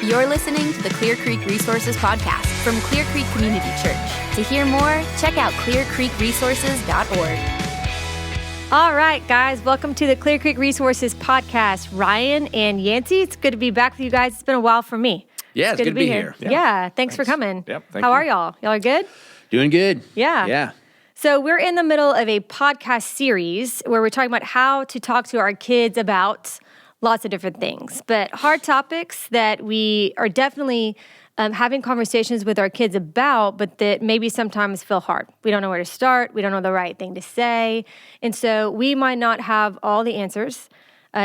You're listening to the Clear Creek Resources Podcast from Clear Creek Community Church. To hear more, check out clearcreekresources.org. All right, guys, welcome to the Clear Creek Resources Podcast. Ryan and Yancey, it's good to be back with you guys. It's been a while for me. Yeah, it's good to be here. Yeah, thanks for coming. Yep, thank How you. are y'all? Y'all are good? Doing good. Yeah. Yeah. So we're in the middle of a podcast series where we're talking about how to talk to our kids about lots of different things, but hard topics that we are definitely having conversations with our kids about, but that maybe sometimes feel hard. We don't know where to start. We don't know the right thing to say. And so we might not have all the answers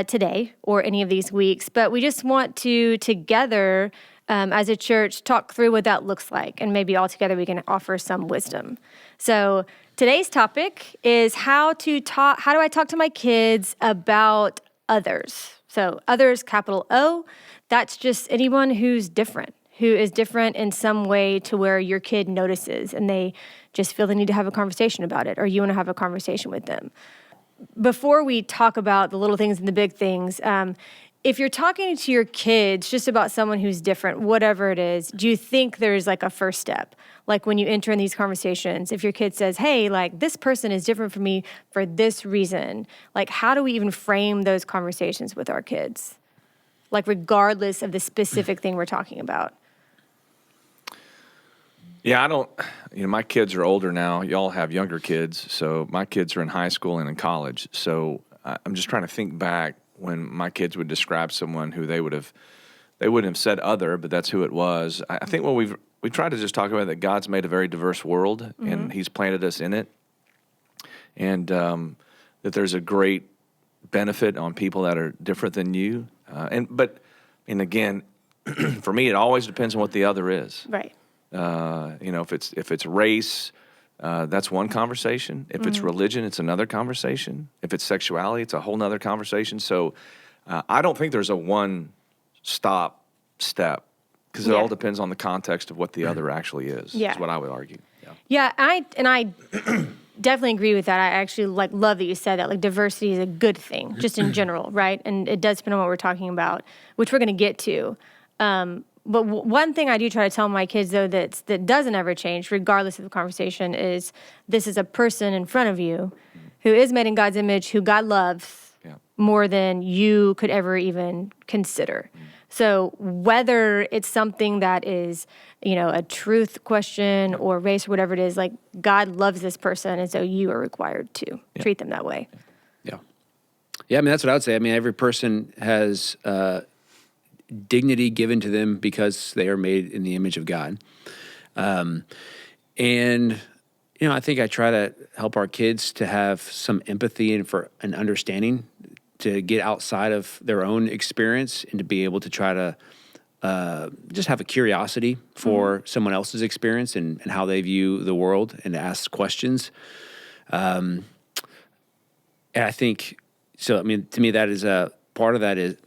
today or any of these weeks, but we just want to together as a church talk through what that looks like. And maybe all together we can offer some wisdom. So today's topic is how do I talk to my kids about others? So others, capital O, that's just anyone who's different, who is different in some way to where your kid notices and they just feel the need to have a conversation about it, or you want to have a conversation with them. Before we talk about the little things and the big things, if you're talking to your kids just about someone who's different, whatever it is, do you think there's like a first step? Like when you enter in these conversations, if your kid says, hey, like this person is different from me for this reason, like how do we even frame those conversations with our kids? Like regardless of the specific thing we're talking about. Yeah, my kids are older now. Y'all have younger kids. So my kids are in high school and in college. So I'm just trying to think back when my kids would describe someone who they wouldn't have said other, but that's who it was. I think what we try to just talk about that God's made a very diverse world, and He's planted us in it, and that there's a great benefit on people that are different than you. But again, for me, it always depends on what the other is. Right. If it's race, that's one conversation. If it's religion, it's another conversation. If it's sexuality, it's a whole nother conversation. So I don't think there's a one-stop step because it all depends on the context of what the other actually is. Yeah. Is what I would argue. Yeah, I definitely agree with that. I actually love that you said that. Like diversity is a good thing, just in general, right? And it does depend on what we're talking about, which we're going to get to. But one thing I do try to tell my kids, though, that doesn't ever change, regardless of the conversation, is this is a person in front of you who is made in God's image, who God loves more than you could ever even consider. So whether it's something that is, a truth question or race or whatever it is, like God loves this person, and so you are required to treat them that way. Yeah, that's what I would say. Every person has dignity given to them because they are made in the image of God. I think I try to help our kids to have some empathy and for an understanding, to get outside of their own experience and to be able to try to just have a curiosity for someone else's experience and how they view the world, and to ask questions. And I think, to me, that is a part of that is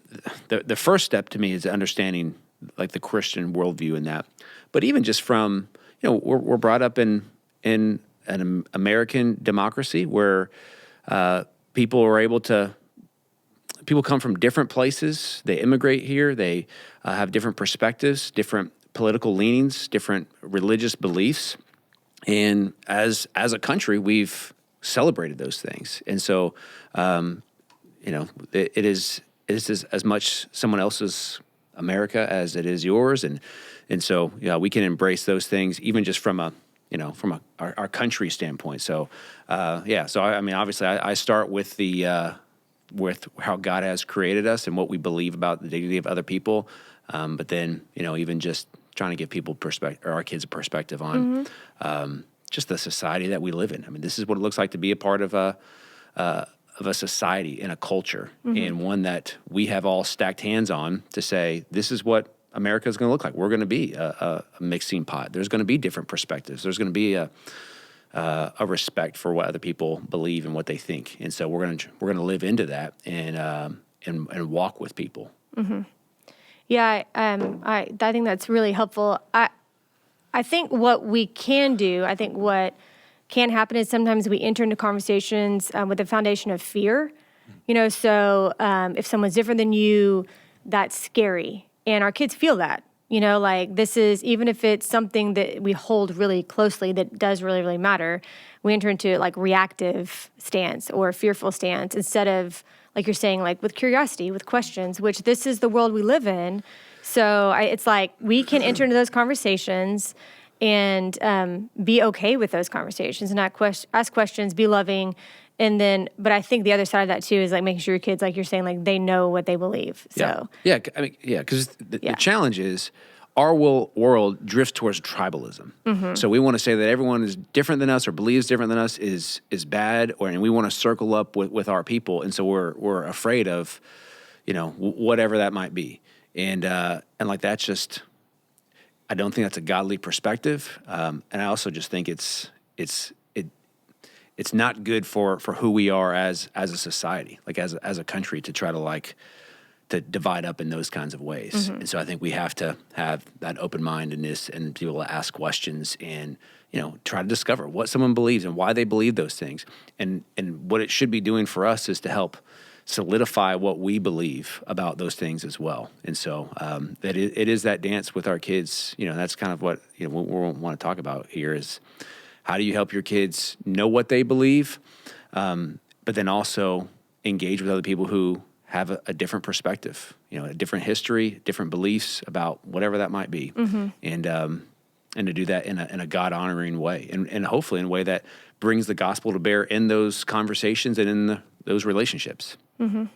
the first step to me is understanding like the Christian worldview in that. But even just from, we're brought up in an American democracy where people come from different places. They immigrate here. They have different perspectives, different political leanings, different religious beliefs. And as a country, we've celebrated those things. And so, it is as much someone else's America as it is yours. And so, we can embrace those things even just from our country standpoint. So, obviously I start with with how God has created us and what we believe about the dignity of other people. But then, even just trying to give people our kids a perspective on just the society that we live in. This is what it looks like to be a part of a society and a culture, and one that we have all stacked hands on to say, this is what America is going to look like. We're going to be a mixing pot. There's going to be different perspectives. There's going to be a respect for what other people believe and what they think. And so we're going to live into that and walk with people. Mm-hmm. Yeah, I think that's really helpful. I think what we can do, what can happen is sometimes we enter into conversations with a foundation of fear. So if someone's different than you, that's scary. And our kids feel that, like this is, even if it's something that we hold really closely that does really, really matter, we enter into like reactive stance or fearful stance instead of, like you're saying, like with curiosity, with questions, which this is the world we live in. So it's like we can enter into those conversations and be okay with those conversations and not ask questions, be loving. And then, but I think the other side of that too is like making sure your kids, like you're saying, like they know what they believe. So because the challenge is our world drifts towards tribalism. So we want to say that everyone is different than us or believes different than us is bad, and we want to circle up with our people, and so we're afraid of, whatever that might be, and like that's just, I don't think that's a godly perspective, and I also just think it's not good for who we are as a society, like as a country, to try to divide up in those kinds of ways. And so I think we have to have that open-mindedness and be able to ask questions and, try to discover what someone believes and why they believe those things. And what it should be doing for us is to help solidify what we believe about those things as well. And so that it is that dance with our kids. That's kind of what, what we want to talk about here is, how do you help your kids know what they believe, but then also engage with other people who have a different perspective, a different history, different beliefs about whatever that might be, and to do that in a God-honoring way, and hopefully in a way that brings the gospel to bear in those conversations and in those relationships. Yeah.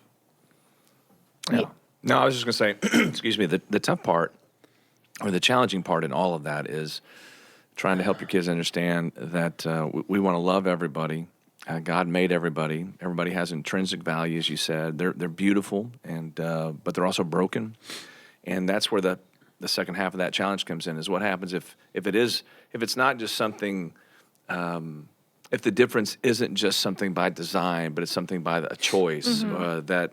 No, I was just going to say, excuse me, the tough part or the challenging part in all of that is trying to help your kids understand that we want to love everybody. God made everybody. Everybody has intrinsic value, as you said. They're beautiful, and but they're also broken. And that's where the second half of that challenge comes in. Is what happens if it's not just something. If the difference isn't just something by design, but it's something by a choice that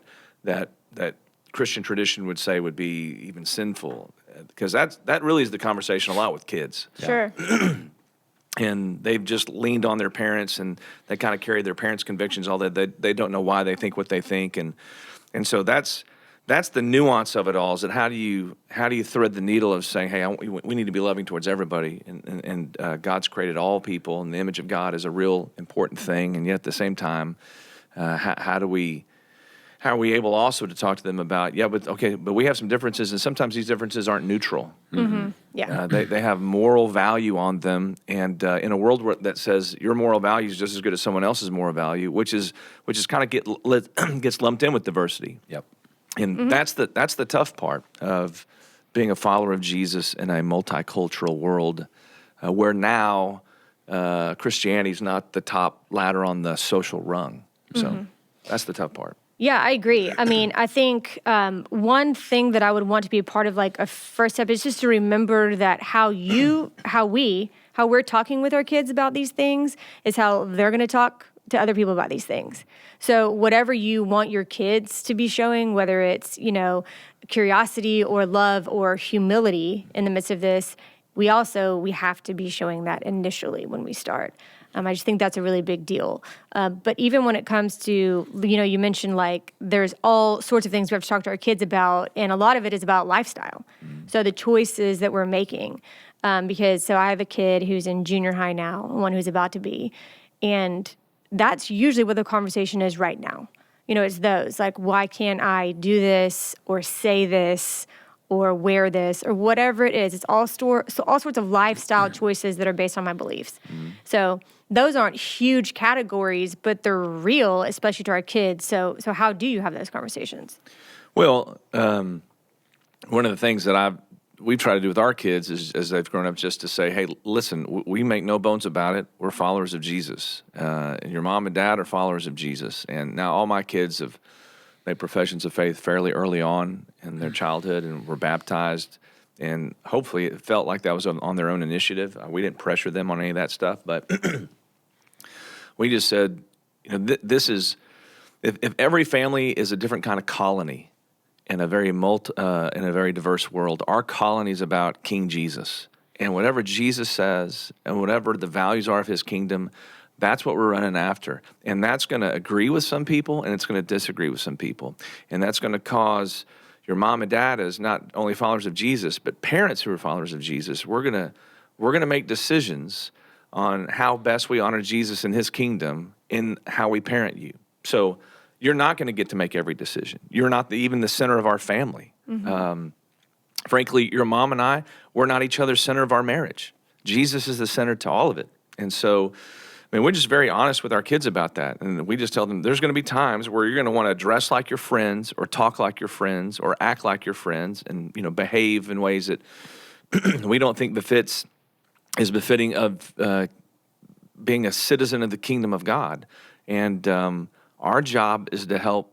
Christian tradition would say would be even sinful, because that really is the conversation a lot with kids. Sure. And they've just leaned on their parents, and they kind of carry their parents' convictions all that. They don't know why they think what they think, and so that's the nuance of it all. Is that how do you thread the needle of saying, hey, we need to be loving towards everybody, and God's created all people, and the image of God is a real important thing, and yet at the same time, how are we able also to talk to them about, but we have some differences, and sometimes these differences aren't neutral. Yeah. They have moral value on them, and in a world that says your moral value is just as good as someone else's moral value, which is kind of gets lumped in with diversity. Yep. And that's the tough part of being a follower of Jesus in a multicultural world, where now Christianity is not the top ladder on the social rung. So that's the tough part. Yeah, I agree. I mean, I think one thing that I would want to be a part of, like a first step, is just to remember that how we're talking with our kids about these things is how they're going to talk to other people about these things. So whatever you want your kids to be showing, whether it's, curiosity or love or humility in the midst of this, we have to be showing that initially when we start. I just think that's a really big deal. But even when it comes to, you mentioned like there's all sorts of things we have to talk to our kids about, and a lot of it is about lifestyle. So the choices that we're making, because I have a kid who's in junior high now, one who's about to be, and that's usually what the conversation is right now. It's those, like, why can't I do this or say this or wear this or whatever it is. It's all sorts of lifestyle choices that are based on my beliefs. So those aren't huge categories, but they're real, especially to our kids. So how do you have those conversations? Well, one of the things that we've tried to do with our kids is, as they've grown up, just to say, hey, listen, we make no bones about it. We're followers of Jesus. And your mom and dad are followers of Jesus. And now all my kids have made professions of faith fairly early on in their childhood and were baptized. And hopefully it felt like that was on their own initiative. We didn't pressure them on any of that stuff. But we just said, this is, if every family is a different kind of colony in a very diverse world, our colony is about King Jesus. And whatever Jesus says and whatever the values are of his kingdom, that's what we're running after. And that's going to agree with some people, and it's going to disagree with some people. And that's going to cause your mom and dad as not only followers of Jesus, but parents who are followers of Jesus. We're gonna make decisions on how best we honor Jesus and his kingdom in how we parent you. So you're not going to get to make every decision. You're not even the center of our family. Frankly, your mom and I, we're not each other's center of our marriage. Jesus is the center to all of it. And so, I mean, we're just very honest with our kids about that. And we just tell them there's going to be times where you're going to want to dress like your friends or talk like your friends or act like your friends and, behave in ways that we don't think is befitting of being a citizen of the kingdom of God. And our job is to help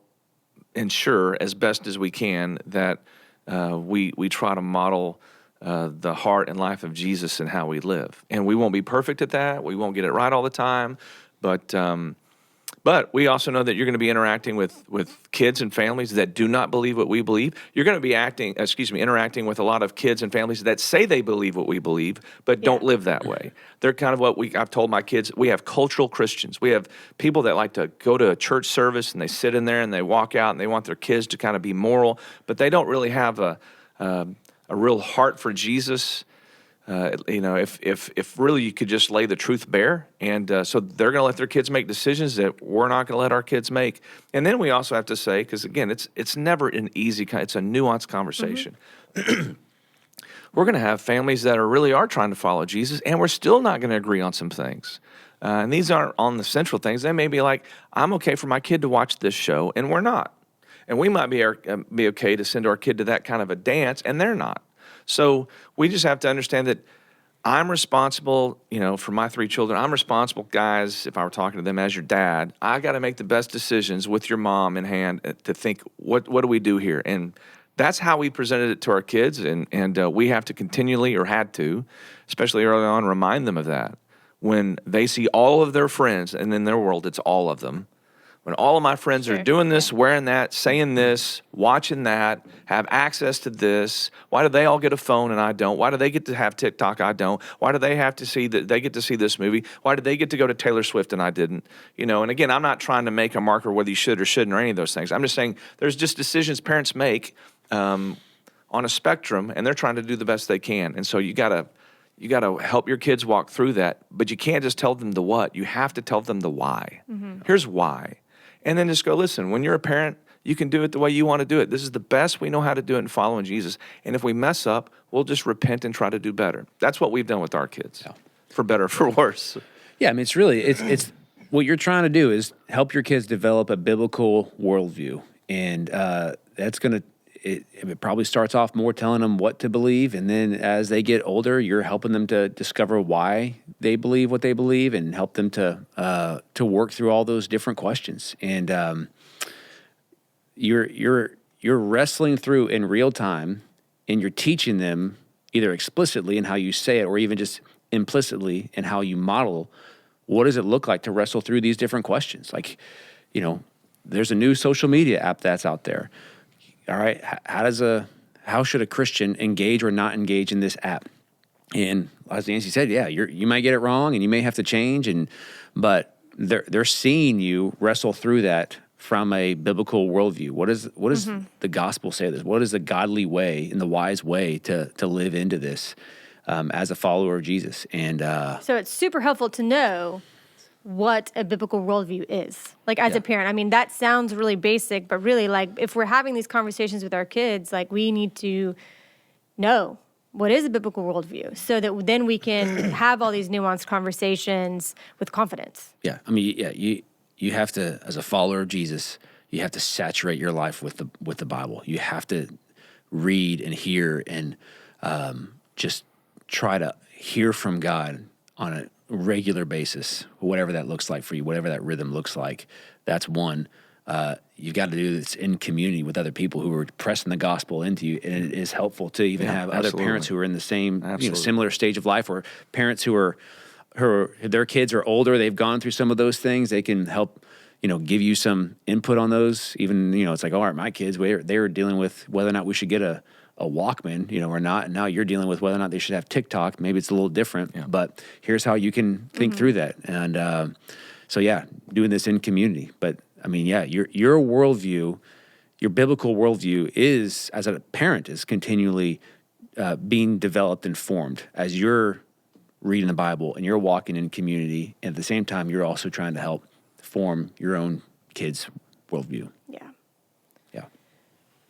ensure as best as we can that we try to model the heart and life of Jesus and how we live. And we won't be perfect at that. We won't get it right all the time. But we also know that you're going to be interacting with kids and families that do not believe what we believe. You're going to be interacting with a lot of kids and families that say they believe what we believe, but don't live that way. They're kind of I've told my kids, we have cultural Christians. We have people that like to go to a church service and they sit in there and they walk out and they want their kids to kind of be moral, but they don't really have a real heart for Jesus. If really you could just lay the truth bare, and so they're going to let their kids make decisions that we're not going to let our kids make. And then we also have to say, because again, it's never an easy, it's a nuanced conversation. We're going to have families that really are trying to follow Jesus, and we're still not going to agree on some things. And these aren't on the central things. They may be like, I'm okay for my kid to watch this show, and we're not. And we might be okay to send our kid to that kind of a dance, and they're not. So we just have to understand that I'm responsible, for my 3 children. I'm responsible, guys, if I were talking to them as your dad. I got to make the best decisions with your mom in hand to think, what do we do here? And that's how we presented it to our kids, and we have to continually, or had to, especially early on, remind them of that. When they see all of their friends, and in their world, it's all of them, when all of my friends are doing this, wearing that, saying this, watching that, have access to this, why do they all get a phone and I don't? Why do they get to have TikTok, I don't? Why do they have to see that they get to see this movie? Why did they get to go to Taylor Swift and I didn't? And again, I'm not trying to make a marker whether you should or shouldn't or any of those things. I'm just saying there's just decisions parents make on a spectrum, and they're trying to do the best they can. And so you gotta help your kids walk through that, but you can't just tell them the what. You have to tell them the why. Here's why. And then just go, listen, when you're a parent, you can do it the way you want to do it. This is the best we know how to do it in following Jesus. And if we mess up, we'll just repent and try to do better. That's what we've done with our kids, for better or for worse. Yeah, I mean, it's what you're trying to do is help your kids develop a biblical worldview. And that's going to, it probably starts off more telling them what to believe. And then as they get older, you're helping them to discover why they believe what they believe and help them to work through all those different questions. And you're wrestling through in real time, and you're teaching them either explicitly in how you say it or even just implicitly in how you model what does it look like to wrestle through these different questions. Like, there's a new social media app that's out there. All right, how should a Christian engage or not engage in this app? And as Nancy said, you might get it wrong, and you may have to change, but they're seeing you wrestle through that from a biblical worldview. What does the gospel say this? What is the godly way and the wise way to live into this as a follower of Jesus? And so it's super helpful to know what a biblical worldview is. Like, as a parent, I mean, that sounds really basic, but really, like, if we're having these conversations with our kids, like, we need to know what is a biblical worldview so that then we can have all these nuanced conversations with confidence. Yeah, I mean, you have to, as a follower of Jesus, you have to saturate your life with the Bible. You have to read and hear and just try to hear from God on a regular basis, whatever that looks like for you, whatever that rhythm looks like. That's one. You've got to do this in community with other people who are pressing the gospel into you, and it is helpful to even have other parents who are in the same, similar stage of life, or parents who are their kids are older, they've gone through some of those things. They can help, give you some input on those. Even, it's like, all right, my kids, they were dealing with whether or not we should get a Walkman, or not. And now you're dealing with whether or not they should have TikTok. Maybe it's a little different, but here's how you can think through that. And doing this in community. But I mean, your worldview your biblical worldview is, as a parent, is continually being developed and formed as you're reading the Bible and you're walking in community. And at the same time, you're also trying to help form your own kids' worldview. Yeah.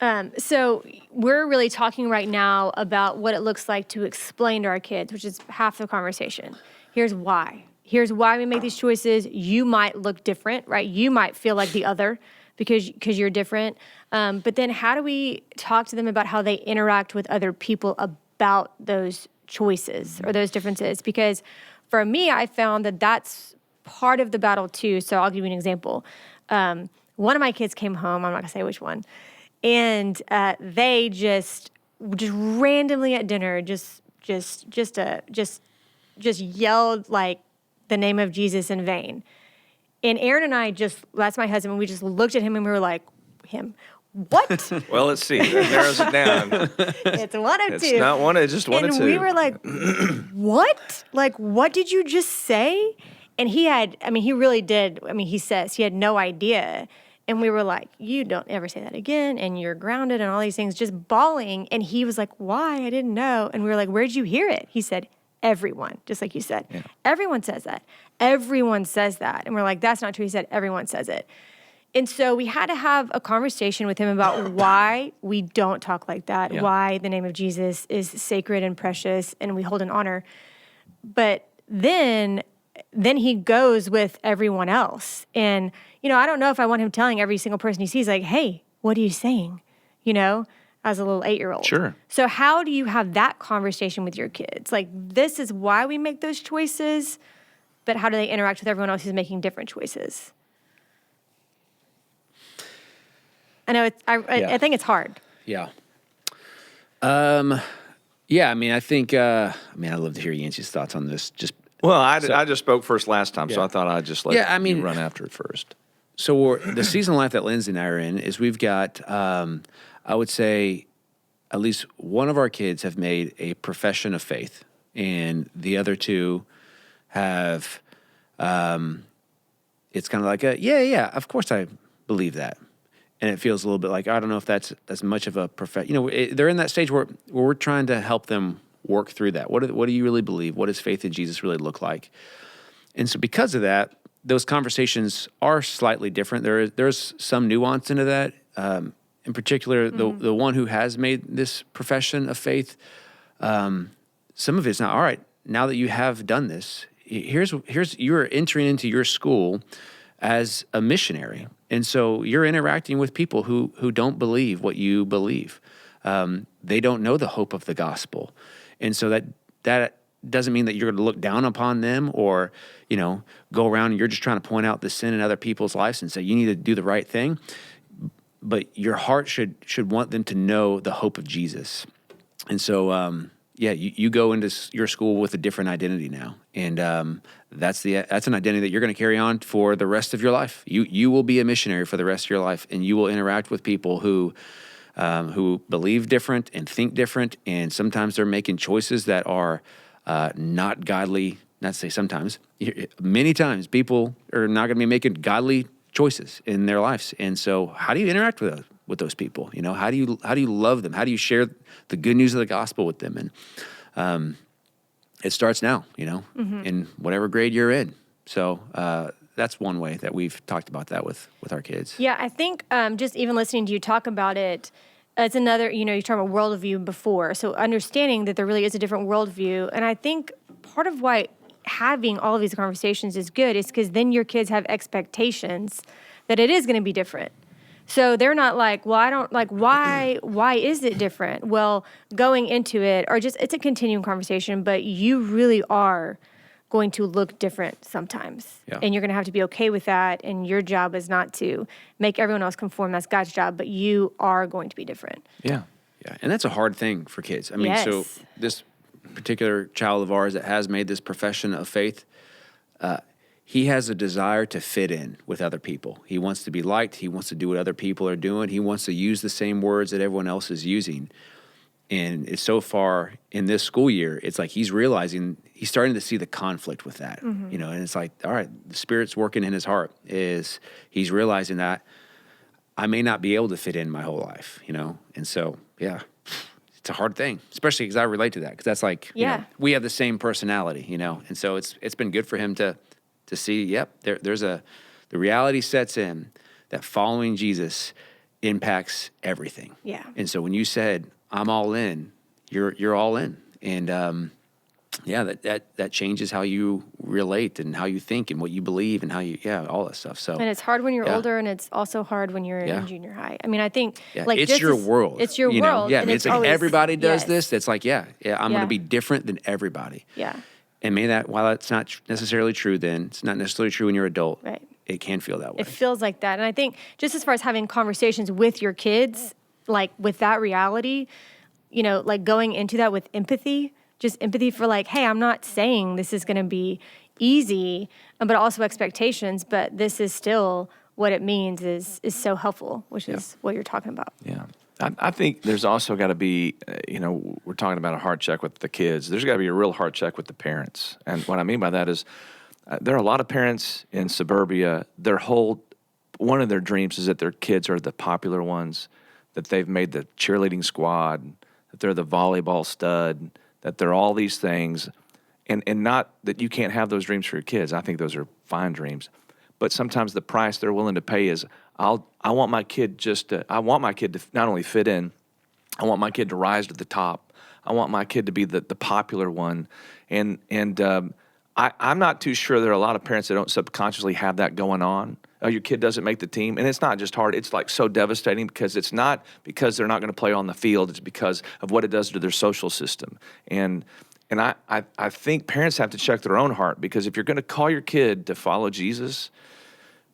Yeah. So we're really talking right now about what it looks like to explain to our kids, which is half the conversation. Here's why. Here's why we make these choices. You might look different, right? You might feel like the other because you're different. But then how do we talk to them about how they interact with other people about those choices or those differences? Because for me, I found that that's part of the battle too. So I'll give you an example. One of my kids came home, I'm not gonna say which one, and they just randomly at dinner just yelled like the name of Jesus in vain. And Aaron and I that's my husband, we just looked at him and we were like, what? Well, let's see. That narrows it down. It's one of two. It's not one, it's just one and or two. we were like, what? Like, what did you just say? And he really did. He says he had no idea. And we were like, you don't ever say that again. And you're grounded and all these things, just bawling. And he was like, why? I didn't know. And we were like, where'd you hear it? He said, everyone, just like you said. Yeah. Everyone says that. Everyone says that. And we're like, that's not true. He said, everyone says it. And so we had to have a conversation with him about why we don't talk like that, why the name of Jesus is sacred and precious and we hold in honor. But then he goes with everyone else. And, I don't know if I want him telling every single person he sees, like, hey, what are you saying? As a little 8-year-old. Sure. So how do you have that conversation with your kids? Like, this is why we make those choices, but how do they interact with everyone else who's making different choices? I know I think it's hard. Yeah. Yeah, I think, I'd love to hear Yancey's thoughts on this. I just spoke first last time, so I thought I'd just let you run after it first. So the season of life that Lindsay and I are in is we've got, I would say, at least one of our kids have made a profession of faith, and the other two have, it's kind of like of course I believe that. And it feels a little bit like, I don't know if that's as much of a they're in that stage where we're trying to help them work through that. What do you really believe? What does faith in Jesus really look like? And so because of that, those conversations are slightly different. There's some nuance into that. In particular, the one who has made this profession of faith, some of it's not, all right, now that you have done this, here's you're entering into your school as a missionary. And so you're interacting with people who don't believe what you believe. They don't know the hope of the gospel. And so that doesn't mean that you're going to look down upon them or, go around and you're just trying to point out the sin in other people's lives and say, you need to do the right thing. But your heart should want them to know the hope of Jesus. And so, you go into your school with a different identity now. And that's an identity that you're going to carry on for the rest of your life. You will be a missionary for the rest of your life, and you will interact with people who believe different and think different, and sometimes they're making choices that are not godly. Not to say sometimes. Many times people are not going to be making godly choices in their lives. And so how do you interact with those people? How do you love them? How do you share the good news of the gospel with them? And it starts now, in whatever grade you're in. So that's one way that we've talked about that with our kids. Yeah, I think just even listening to you talk about it, it's another, you talked about worldview before. So understanding that there really is a different worldview. And I think part of why having all of these conversations is good is because then your kids have expectations that it is going to be different. So they're not like, well, I don't like, why is it different? Well, going into it, or just, it's a continuing conversation, but you really are going to look different sometimes. Yeah. And you're going to have to be okay with that. And your job is not to make everyone else conform. That's God's job, but you are going to be different. Yeah. Yeah. And that's a hard thing for kids. Yes. So this particular child of ours that has made this profession of faith, he has a desire to fit in with other people. He wants to be liked. He wants to do what other people are doing. He wants to use the same words that everyone else is using. And it's so far in this school year, it's like he's starting to see the conflict with that, and it's like, all right, the Spirit's working in his heart. He's realizing that I may not be able to fit in my whole life, And so, yeah, it's a hard thing, especially because I relate to that, because that's like, we have the same personality, And so it's been good for him to see, the reality sets in that following Jesus impacts everything. Yeah. And so when you said, I'm all in, you're all in. And that changes how you relate and how you think and what you believe and how you, all that stuff. So, and it's hard when you're older, and it's also hard when you're in junior high. I mean, I think like it's your world. It's your world. Yeah, and it's like always, everybody does this. It's like, I'm going to be different than everybody. Yeah. And while that's not necessarily true, then it's not necessarily true when you're adult. Right. It can feel that way. It feels like that. And I think just as far as having conversations with your kids, like with that reality, like going into that with empathy, just empathy for like, hey, I'm not saying this is going to be easy, but also expectations, but this is still what it means is so helpful, which is what you're talking about. Yeah. I think there's also got to be, we're talking about a heart check with the kids. There's got to be a real heart check with the parents. And what I mean by that is there are a lot of parents in suburbia, one of their dreams is that their kids are the popular ones, that they've made the cheerleading squad, that they're the volleyball stud, that they're all these things. And not that you can't have those dreams for your kids. I think those are fine dreams. But sometimes the price they're willing to pay is, I want my kid to not only fit in, I want my kid to rise to the top. I want my kid to be the popular one. And I'm not too sure there are a lot of parents that don't subconsciously have that going on. Oh, your kid doesn't make the team. And it's not just hard. It's like so devastating because it's not because they're not going to play on the field. It's because of what it does to their social system. And I think parents have to check their own heart, because if you're going to call your kid to follow Jesus,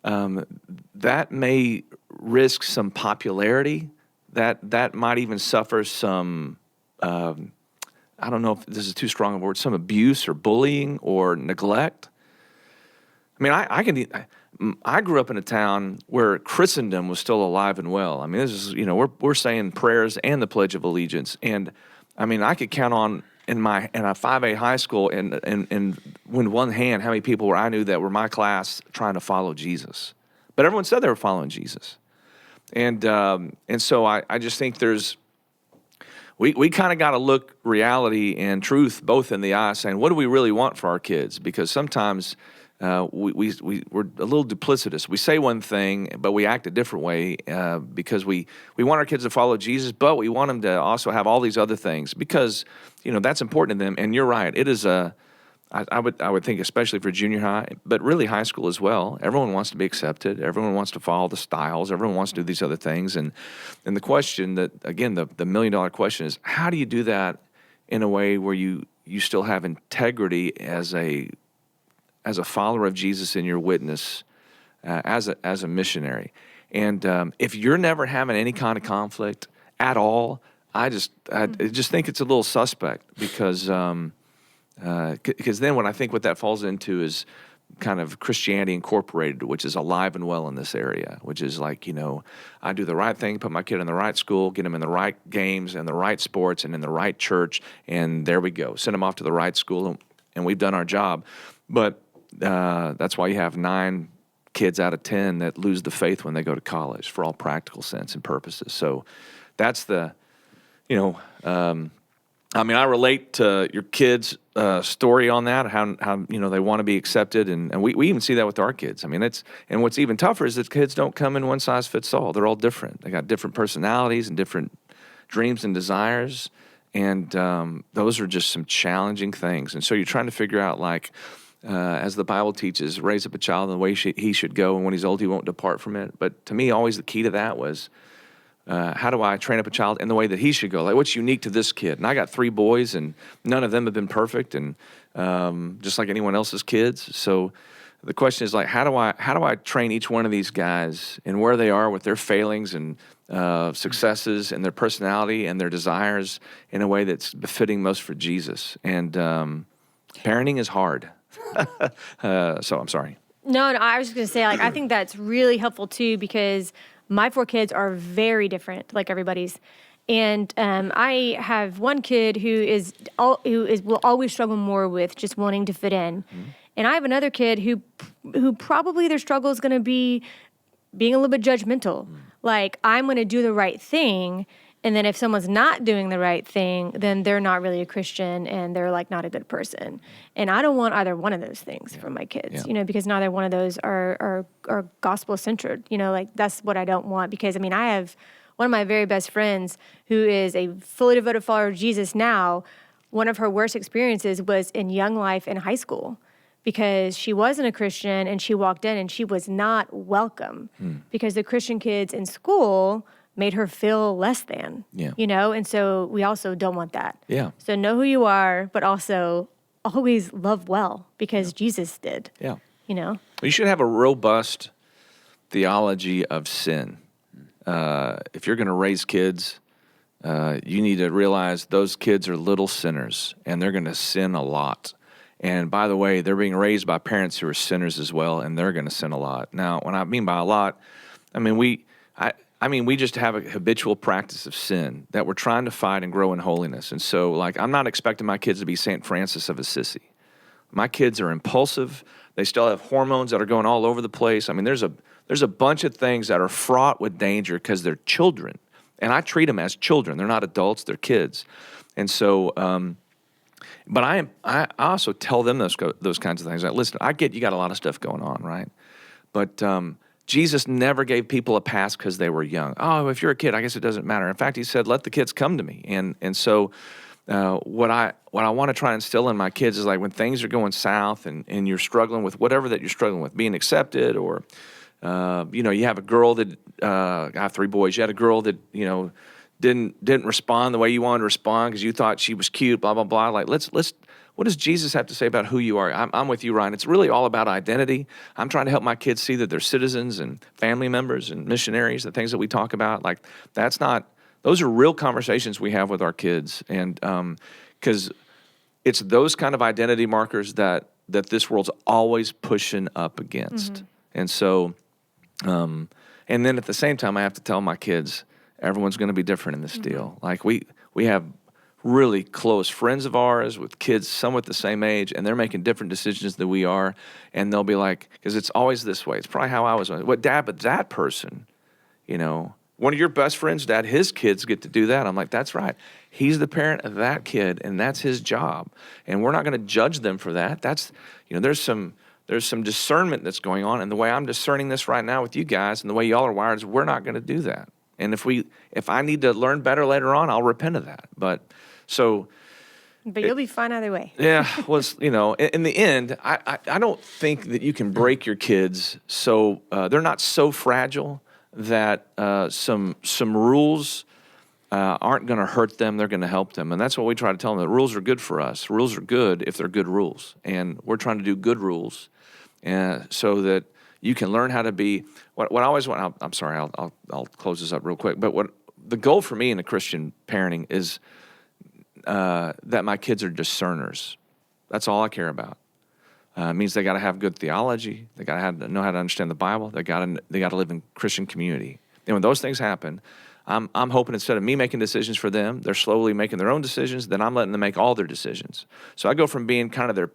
that may risk some popularity. That might even suffer some, I don't know if this is too strong a word, some abuse or bullying or neglect. I mean, I grew up in a town where Christendom was still alive and well. I mean, this is, we're saying prayers and the Pledge of Allegiance. And I mean, I could count on in a 5A high school and with one hand how many people I knew that were my class trying to follow Jesus. But everyone said they were following Jesus. And so I just think we kind of got to look reality and truth both in the eye, saying, what do we really want for our kids? Because sometimes we're a little duplicitous. We say one thing, but we act a different way because we want our kids to follow Jesus, but we want them to also have all these other things because, that's important to them. And you're right. It is I would think especially for junior high, but really high school as well. Everyone wants to be accepted. Everyone wants to follow the styles. Everyone wants to do these other things. And the question that, again, the $1 million question is, how do you do that in a way where you still have integrity as a follower of Jesus in your witness, as a missionary? And if you're never having any kind of conflict at all, I just think it's a little suspect because then what that falls into is kind of Christianity Incorporated, which is alive and well in this area, which is like, I do the right thing, put my kid in the right school, get him in the right games and the right sports and in the right church, and there we go. Send him off to the right school, and we've done our job. But that's why you have 9 kids out of 10 that lose the faith when they go to college for all practical sense and purposes. So that's the, I relate to your kids' story on that, how they want to be accepted, and we even see that with our kids. I mean, and what's even tougher is that kids don't come in one size fits all. They're all different. They got different personalities and different dreams and desires, and those are just some challenging things. And so you're trying to figure out, like, as the Bible teaches, raise up a child in the way he should go, and when he's old, he won't depart from it. But to me, always the key to that was, how do I train up a child in the way that he should go? Like, what's unique to this kid? And I got 3 boys, and none of them have been perfect, and just like anyone else's kids. So the question is, like, how do I train each one of these guys and where they are with their failings and successes and their personality and their desires in a way that's befitting most for Jesus? And parenting is hard. So I'm sorry. No, I was just going to say, like, I think that's really helpful too, because my 4 kids are very different, like everybody's. And I have one kid who will always struggle more with just wanting to fit in. Mm-hmm. And I have another kid who probably their struggle is going to be being a little bit judgmental like I'm going to do the right thing. And then if someone's not doing the right thing, then they're not really a Christian and they're like not a good person. And I don't want either one of those things from my kids, because neither one of those are gospel centered, like that's what I don't want. Because I have one of my very best friends who is a fully devoted follower of Jesus now. One of her worst experiences was in Young Life in high school because she wasn't a Christian and she walked in and she was not welcome because the Christian kids in school made her feel less than, and so we also don't want that. Yeah. So know who you are, but also always love well because Jesus did. Yeah. You should have a robust theology of sin. If you're going to raise kids, you need to realize those kids are little sinners and they're going to sin a lot. And by the way, they're being raised by parents who are sinners as well, and they're going to sin a lot. Now, when I mean by a lot, we just have a habitual practice of sin that we're trying to fight and grow in holiness. And so, I'm not expecting my kids to be St. Francis of Assisi. My kids are impulsive. They still have hormones that are going all over the place. There's a bunch of things that are fraught with danger because they're children. And I treat them as children. They're not adults, they're kids. And so, but I also tell them those kinds of things. Like, listen, I get you got a lot of stuff going on, right? But Jesus never gave people a pass because they were young. Oh, if you're a kid, I guess it doesn't matter. In fact, he said, let the kids come to me. And so what I want to try and instill in my kids is like when things are going south and you're struggling with whatever that you're struggling with, being accepted or, you have a girl that, I have 3 boys, you had a girl that, didn't respond the way you wanted to respond because you thought she was cute, blah, blah, blah. Like, let's what does Jesus have to say about who you are? I'm with you, Ryan. It's really all about identity. I'm trying to help my kids see that they're citizens and family members and missionaries, the things that we talk about. Like, those are real conversations we have with our kids. And because it's those kind of identity markers that this world's always pushing up against. Mm-hmm. And so, and then at the same time, I have to tell my kids, everyone's going to be different in this deal. Like we have really close friends of ours with kids somewhat the same age, and they're making different decisions than we are. And they'll be like, because it's always this way. It's probably how I was. What, Dad? But that person, one of your best friends, Dad, his kids get to do that. I'm like, that's right. He's the parent of that kid, and that's his job. And we're not going to judge them for that. That's, there's some discernment that's going on. And the way I'm discerning this right now with you guys and the way y'all are wired is we're not going to do that. And if I need to learn better later on, I'll repent of that. But you'll be fine either way. Yeah. Well, in the end, I don't think that you can break your kids. So they're not so fragile that some rules aren't going to hurt them. They're going to help them. And that's what we try to tell them. The rules are good for us. Rules are good if they're good rules. And we're trying to do good rules so that you can learn how to be what I always want. I'm sorry, I'll close this up real quick. But what the goal for me in a Christian parenting is that my kids are discerners. That's all I care about. It means they got to have good theology. They got to know how to understand the Bible. They got to live in Christian community. And when those things happen, I'm hoping instead of me making decisions for them, they're slowly making their own decisions. Then I'm letting them make all their decisions. So I go from being kind of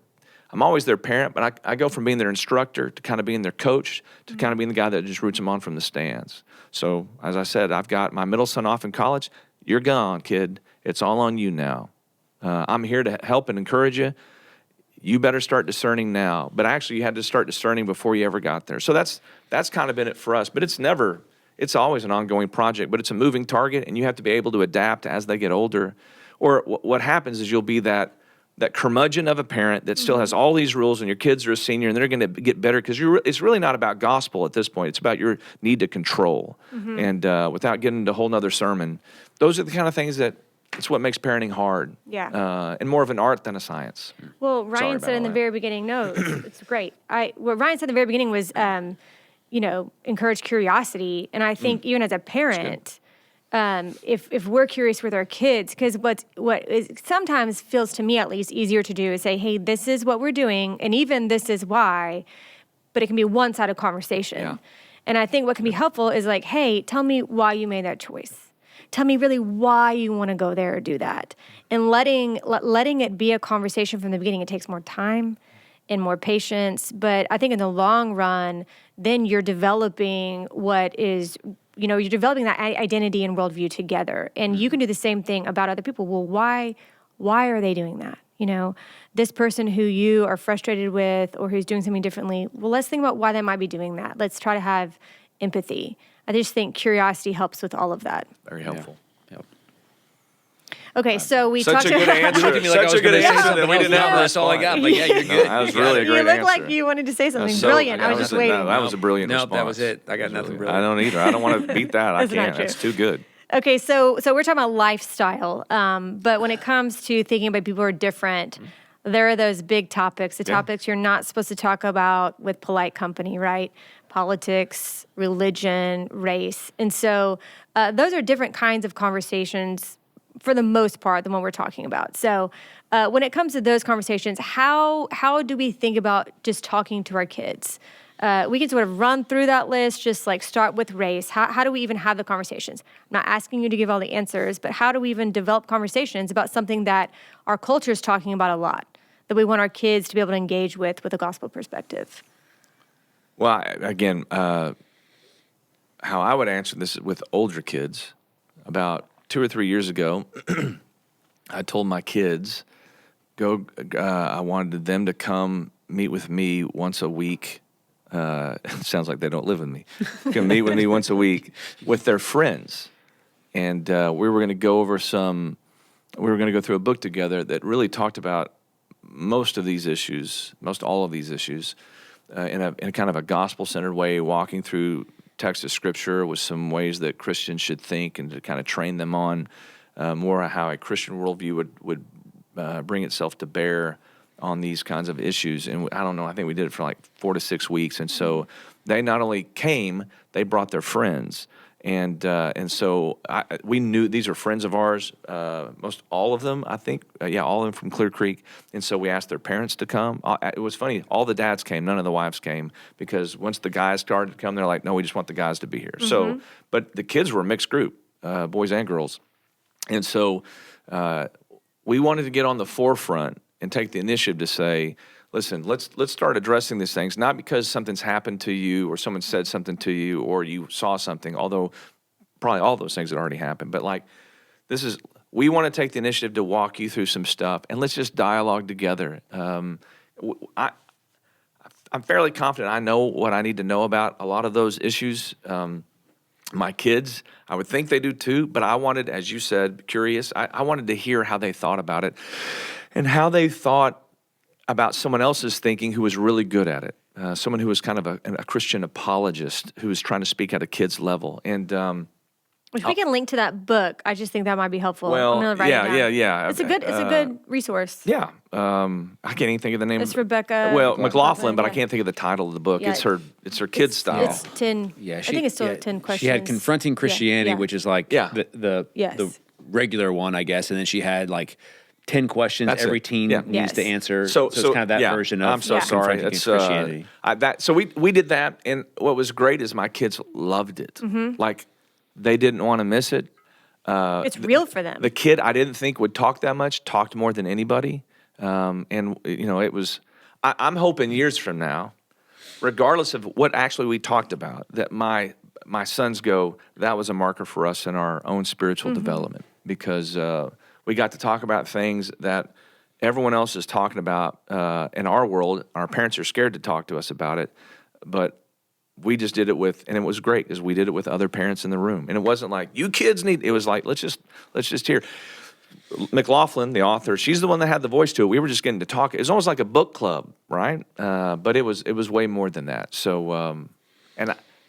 I'm always their parent, but I go from being their instructor to kind of being their coach to kind of being the guy that just roots them on from the stands. So as I said, I've got my middle son off in college. You're gone, kid. It's all on you now. I'm here to help and encourage you. You better start discerning now. But actually, you had to start discerning before you ever got there. So that's kind of been it for us. But it's always an ongoing project, but it's a moving target, and you have to be able to adapt as they get older. Or what happens is you'll be that curmudgeon of a parent that still has all these rules, and your kids are a senior, and they're going to get better because it's really not about gospel at this point. It's about your need to control. Mm-hmm. And without getting into a whole nother sermon, those are the kind of things it's what makes parenting hard. Yeah. And more of an art than a science. Well, Ryan said in the very beginning, it's great. What Ryan said in the very beginning was, encourage curiosity. And I think even as a parent, if we're curious with our kids, because what sometimes feels to me at least easier to do is say, hey, this is what we're doing, and even this is why, but it can be a one-sided conversation. Yeah. And I think what can be helpful is like, hey, tell me why you made that choice. Tell me really why you want to go there or do that. And letting it be a conversation from the beginning, it takes more time and more patience. But I think in the long run, then you're developing what is you're developing that identity and worldview together. And you can do the same thing about other people. Well, why are they doing that? This person who you are frustrated with or who's doing something differently, well, let's think about why they might be doing that. Let's try to have empathy. I just think curiosity helps with all of that. Very helpful. Yep. Okay, so we Such talked a good about... answer. You looked at me like I was Such a good gonna say answer something that we else. didn't have. No, that's all I got. But yeah, you're good. That was really a You great look answer. like you wanted to say something So- brilliant. I was that just a- waiting. No, that was a brilliant Nope, response. that was it. I got nothing I don't either. I don't want to beat that. I That's not can't. true. That's too good. Okay, so we're talking about lifestyle, but when it comes to thinking about people who are different, there are those big topics, the topics you're not supposed to talk about with polite company, right? Politics, religion, race. And so those are different kinds of conversations for the most part than what we're talking about. So when it comes to those conversations, how do we think about just talking to our kids? We can sort of run through that list, just like start with race. How do we even have the conversations? I'm not asking you to give all the answers, but how do we even develop conversations about something that our culture is talking about a lot, that we want our kids to be able to engage with a gospel perspective? Well, again, how I would answer this with older kids, about 2 or 3 years ago, I told my kids, I wanted them to come meet with me once a week. It sounds like they don't live with me. Come meet with me once a week with their friends. And we were going to go over we were going to go through a book together that really talked about most all of these issues, in a kind of a gospel-centered way, walking through text of Scripture with some ways that Christians should think and to kind of train them on more how a Christian worldview would bring itself to bear on these kinds of issues. And I don't know, I think we did it for like 4 to 6 weeks. And so they not only came, they brought their friends. And so we knew these are friends of ours, most all of them, I think. All of them from Clear Creek. And so we asked their parents to come. It was funny. All the dads came. None of the wives came because once the guys started to come, they're like, no, we just want the guys to be here. Mm-hmm. So, but the kids were a mixed group, boys and girls. And so we wanted to get on the forefront and take the initiative to say, listen, let's start addressing these things, not because something's happened to you or someone said something to you or you saw something, although probably all those things had already happened. But like, we want to take the initiative to walk you through some stuff, and let's just dialogue together. I'm fairly confident I know what I need to know about a lot of those issues. My kids, I would think they do too, but I wanted, as you said, curious. I wanted to hear how they thought about it and how they thought about someone else's thinking who was really good at it, someone who was kind of a Christian apologist who was trying to speak at a kid's level. And if we can link to that book, I just think that might be helpful. well, I'm gonna write it down. yeah. It's a good resource. Yeah. I can't even think of the name. It's Rebecca. Well, McLaughlin, but I yeah. can't think of the title of the book. Yeah. It's her kid's style. It's 10. Yeah, I think it's still 10 questions. She had Confronting Christianity, Yeah. which is like Yeah. the Yes. regular one, I guess, and then she had like 10 questions That's every it. teen Yeah. needs Yes. to answer. So it's kind of that version of I'm so sorry. Confronting It's Christianity. So we did that, and what was great is my kids loved it. Like they didn't want to miss it. It's real for them. The kid I didn't think would talk that much talked more than anybody, and it was. I'm hoping years from now, regardless of what actually we talked about, that my sons go, that was a marker for us in our own spiritual development, because we got to talk about things that everyone else is talking about in our world. Our parents are scared to talk to us about it, but we just did it and it was great because we did it with other parents in the room. And it wasn't like, you kids need, it was like, let's just hear. McLaughlin, the author, she's the one that had the voice to it. We were just getting to talk. It was almost like a book club, right? But it was way more than that. So,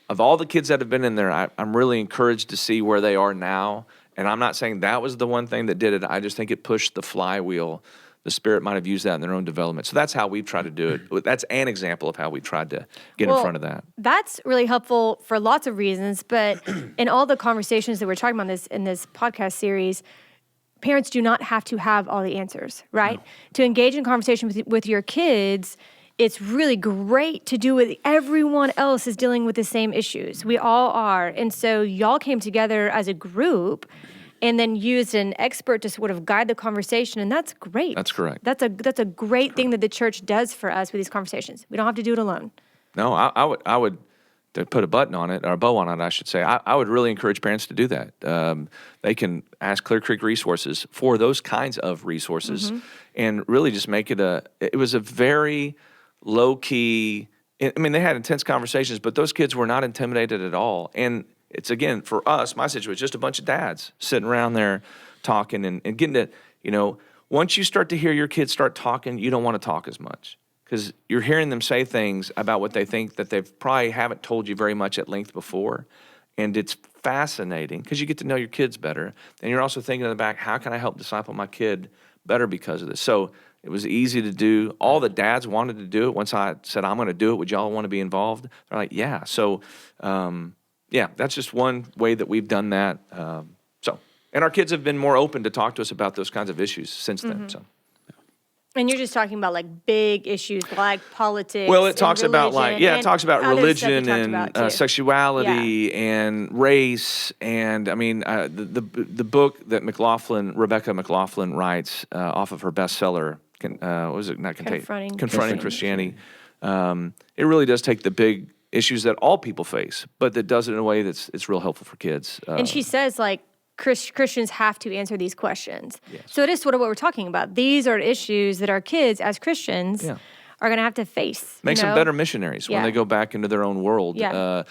of all the kids that have been in there, I'm really encouraged to see where they are now. And I'm not saying that was the one thing that did it. I just think it pushed the flywheel. The Spirit might have used that in their own development. So that's how we've tried to do it. That's an example of how we tried to get in front of that. That's really helpful for lots of reasons, but in all the conversations that we're talking about in this podcast series, parents do not have to have all the answers, right? No. To engage in conversation with your kids, it's really great to do with everyone else is dealing with the same issues. We all are. And so y'all came together as a group and then used an expert to sort of guide the conversation, and that's great. That's correct. That's a great thing that the church does for us with these conversations. We don't have to do it alone. No, I would to put a button on it, or a bow on it, I should say, I would really encourage parents to do that. They can ask Clear Creek Resources for those kinds of resources, and really just make it it was a very low-key, I mean, they had intense conversations, but those kids were not intimidated at all. And it's, again, for us, my situation, just a bunch of dads sitting around there talking and getting to, once you start to hear your kids start talking, you don't want to talk as much, because you're hearing them say things about what they think that they probably haven't told you very much at length before. And it's fascinating because you get to know your kids better. And you're also thinking in the back, how can I help disciple my kid better because of this? So it was easy to do. All the dads wanted to do it. Once I said, I'm going to do it, would y'all want to be involved? They're like, yeah. So, that's just one way that we've done that. And our kids have been more open to talk to us about those kinds of issues since then. So. And you're just talking about like big issues like politics. Well, it talks about it talks about religion and sexuality Yeah. and race. And I mean, the book that Rebecca McLaughlin writes off of her bestseller, what was it? Not Confronting Christianity. It really does take the big issues that all people face, but that does it in a way it's real helpful for kids. And she says like, Christians have to answer these questions. Yes. So it is sort of what we're talking about. These are issues that our kids, as Christians, are going to have to face. Makes them better missionaries when they go back into their own world. Yeah.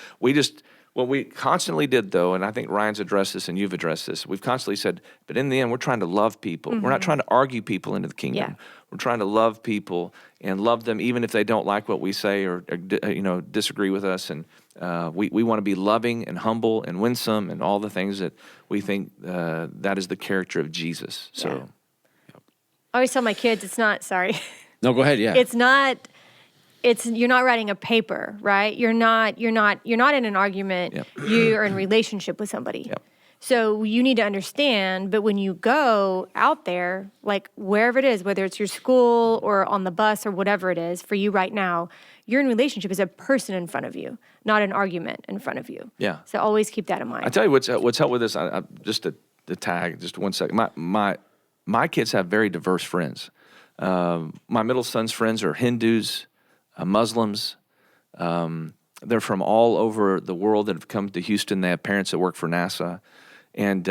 What we constantly did, though, and I think Ryan's addressed this and you've addressed this, we've constantly said, but in the end, we're trying to love people. We're not trying to argue people into the kingdom. Yeah. We're trying to love people and love them even if they don't like what we say or disagree with us. And we want to be loving and humble and winsome and all the things that we think that is the character of Jesus. So, I always tell my kids, it's not, sorry. No, go ahead. Yeah. You're not writing a paper, right? You're not in an argument. Yep. You are in relationship with somebody. Yep. So you need to understand, but when you go out there, like wherever it is, whether it's your school or on the bus or whatever it is for you right now, you're in relationship as a person in front of you, not an argument in front of you. Yeah. So always keep that in mind. I tell you what's helped with this. Just to tag, just 1 second. My kids have very diverse friends. My middle son's friends are Hindus, Muslims. They're from all over the world that have come to Houston. They have parents that work for NASA. And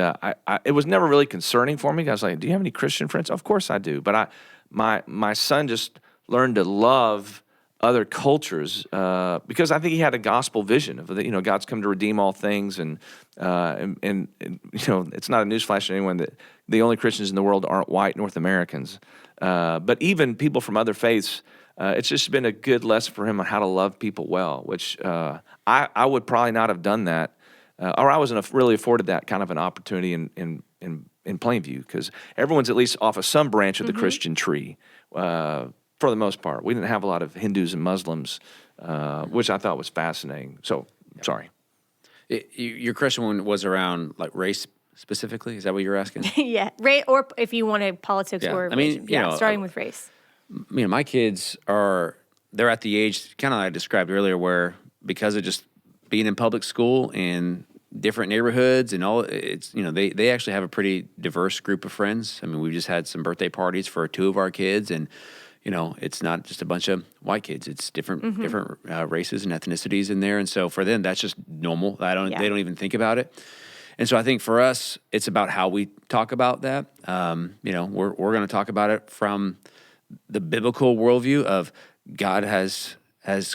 it was never really concerning for me. I was like, do you have any Christian friends? Of course I do. But my son just learned to love other cultures because I think he had a gospel vision of God's come to redeem all things. And it's not a newsflash to anyone that the only Christians in the world aren't white North Americans. But even people from other faiths, it's just been a good lesson for him on how to love people well, which I would probably not have done that, or I wasn't really afforded that kind of an opportunity in Plainview, because everyone's at least off of some branch of the Christian tree for the most part. We didn't have a lot of Hindus and Muslims, which I thought was fascinating. So, sorry. Your Christian one was around like race specifically? Is that what you're asking? Yeah, or if you wanted politics or religion. Starting with race. My kids they're at the age kind of I described earlier where because of just being in public school and different neighborhoods and all, it's, they actually have a pretty diverse group of friends. I mean, we just had some birthday parties for 2 of our kids and, it's not just a bunch of white kids. It's different races and ethnicities in there. And so for them, that's just normal. They don't even think about it. And so I think for us, it's about how we talk about that. We're going to talk about it from the biblical worldview of God has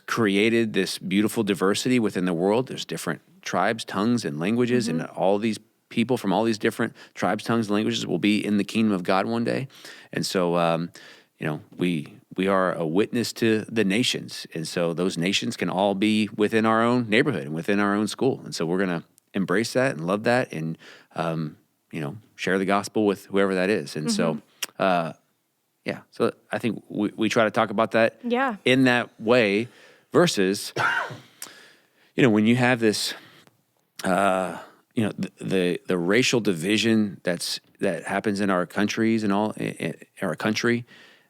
created this beautiful diversity within the world. There's different tribes, tongues, and languages, and all these people from all these different tribes, tongues, and languages will be in the kingdom of God one day. And so, we are a witness to the nations, and so those nations can all be within our own neighborhood and within our own school. And so we're going to embrace that and love that, and share the gospel with whoever that is. And so. So I think we try to talk about that in that way versus, when you have this, the racial division that happens in our countries and all, in our country,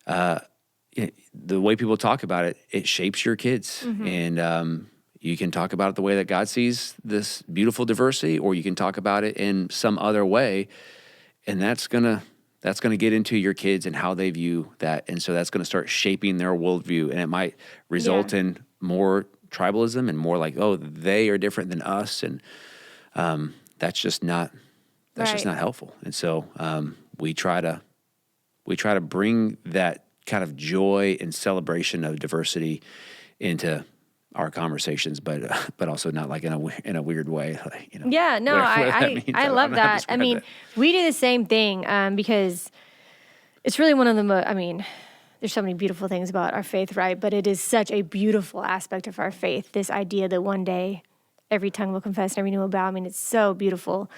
the way people talk about it, it shapes your kids. And you can talk about it the way that God sees this beautiful diversity, or you can talk about it in some other way, and that's going to get into your kids and how they view that. And so that's going to start shaping their worldview. And it might result in more tribalism and more like, oh, they are different than us, and that's just not helpful. And so we try to bring that kind of joy and celebration of diversity into our conversations, but also not like in a weird way. Like, Yeah, no, I love that. I mean, we do the same thing because it's really one of the most, there's so many beautiful things about our faith, right? But it is such a beautiful aspect of our faith, this idea that one day every tongue will confess and every knee will bow. It's so beautiful.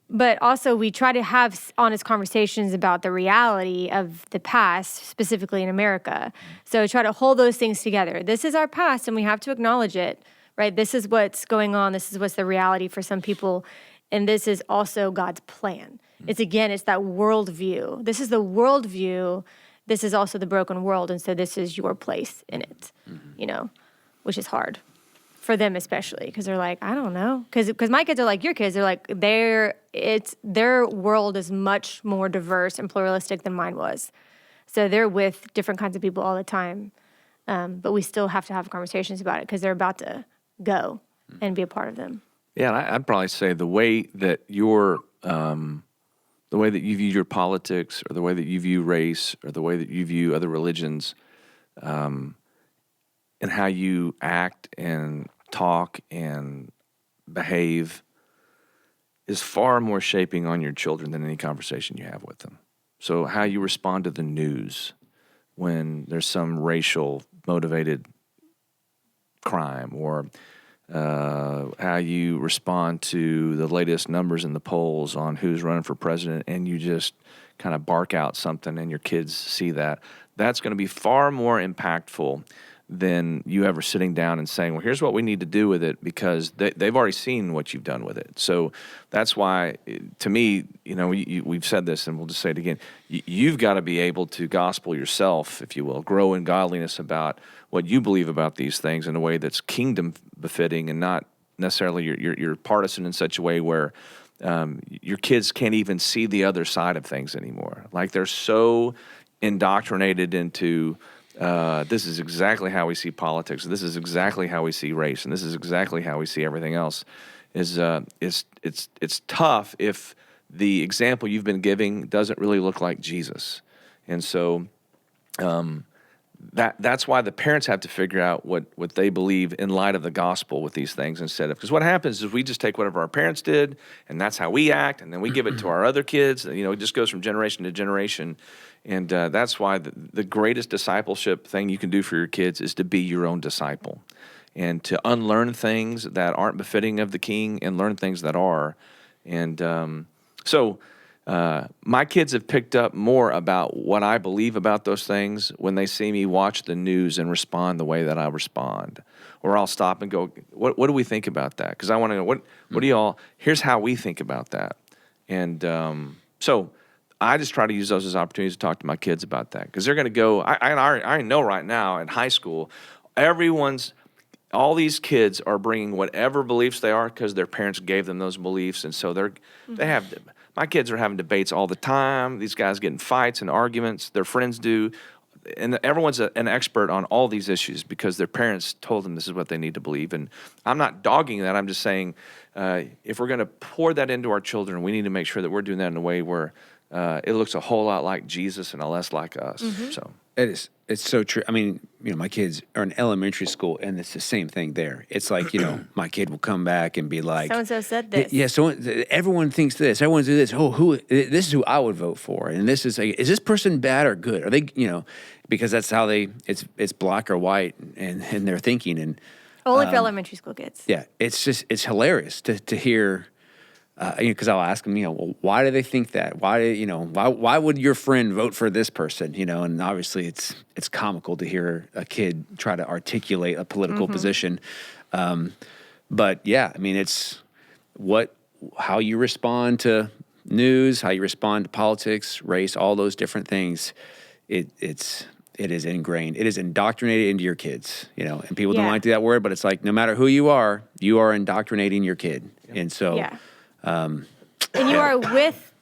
But also we try to have honest conversations about the reality of the past, specifically in America. So try to hold those things together. This is our past and we have to acknowledge it, right? This is what's going on. This is what's the reality for some people. And this is also God's plan. It's that worldview. This is the worldview. This is also the broken world. And so this is your place in it, which is hard. For them especially, because they're like, I don't know. Because my kids are like your kids. They're like, their world is much more diverse and pluralistic than mine was. So they're with different kinds of people all the time. But we still have to have conversations about it because they're about to go and be a part of them. Yeah, and I'd probably say the way that you view your politics, or the way that you view race, or the way that you view other religions, and how you act and talk and behave is far more shaping on your children than any conversation you have with them. So how you respond to the news when there's some racial motivated crime, or how you respond to the latest numbers in the polls on who's running for president, and you just kind of bark out something and your kids see that, that's going to be far more impactful than you ever sitting down and saying, well, here's what we need to do with it, because they've already seen what you've done with it. So that's why, to me, we've said this and we'll just say it again, you've got to be able to gospel yourself, if you will, grow in godliness about what you believe about these things in a way that's kingdom befitting, and not necessarily you're partisan in such a way where your kids can't even see the other side of things anymore. Like, they're so indoctrinated into this is exactly how we see politics, this is exactly how we see race, and this is exactly how we see everything else. It's tough if the example you've been giving doesn't really look like Jesus. And so that's why the parents have to figure out what they believe in light of the gospel with these things, instead of, because what happens is we just take whatever our parents did and that's how we act, and then we give it to our other kids. It just goes from generation to generation. And that's why the greatest discipleship thing you can do for your kids is to be your own disciple, and to unlearn things that aren't befitting of the King and learn things that are. And so my kids have picked up more about what I believe about those things when they see me watch the news and respond the way that I respond. Or I'll stop and go, what do we think about that? Because I want to know, what do y'all, here's how we think about that. And so I just try to use those as opportunities to talk to my kids about that, because they're going to go, I know right now in high school, all these kids are bringing whatever beliefs they are because their parents gave them those beliefs. And so my kids are having debates all the time. These guys get in fights and arguments. Their friends do. And everyone's an expert on all these issues because their parents told them this is what they need to believe. And I'm not dogging that. I'm just saying if we're going to pour that into our children, we need to make sure that we're doing that in a way where it looks a whole lot like Jesus and a less like us. Mm-hmm. So it is. It's so true. I mean, my kids are in elementary school, and it's the same thing there. It's like, my kid will come back and be like, so-and-so said this. Yeah, everyone thinks this. Everyone do this. Oh, this is who I would vote for. And this is this person bad or good? Are they, because that's how it's black or white and their thinking. And only for elementary school kids. Yeah, it's hilarious to hear. Because I'll ask them, well, why do they think that? Why would your friend vote for this person? And obviously it's comical to hear a kid try to articulate a political position. But yeah, I mean, it's how you respond to news, how you respond to politics, race, all those different things. It is ingrained. It is indoctrinated into your kids, and people don't like that word, but it's like, no matter who you are indoctrinating your kid. And so, and you are with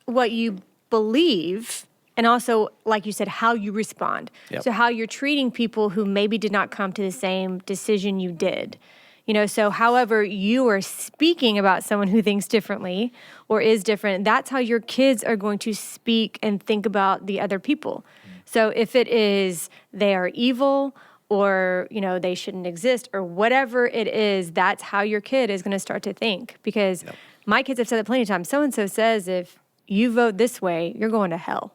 what you believe and also, like you said, how you respond. Yep. So how you're treating people who maybe did not come to the same decision you did. You know, so however you are speaking about someone who thinks differently or is different, that's how your kids are going to speak and think about the other people. So if it is they are evil or, you know, they shouldn't exist or whatever it is, that's how your kid is going to start to think. Because my kids have said it plenty of times. So-and-so says if you vote this way, you're going to hell.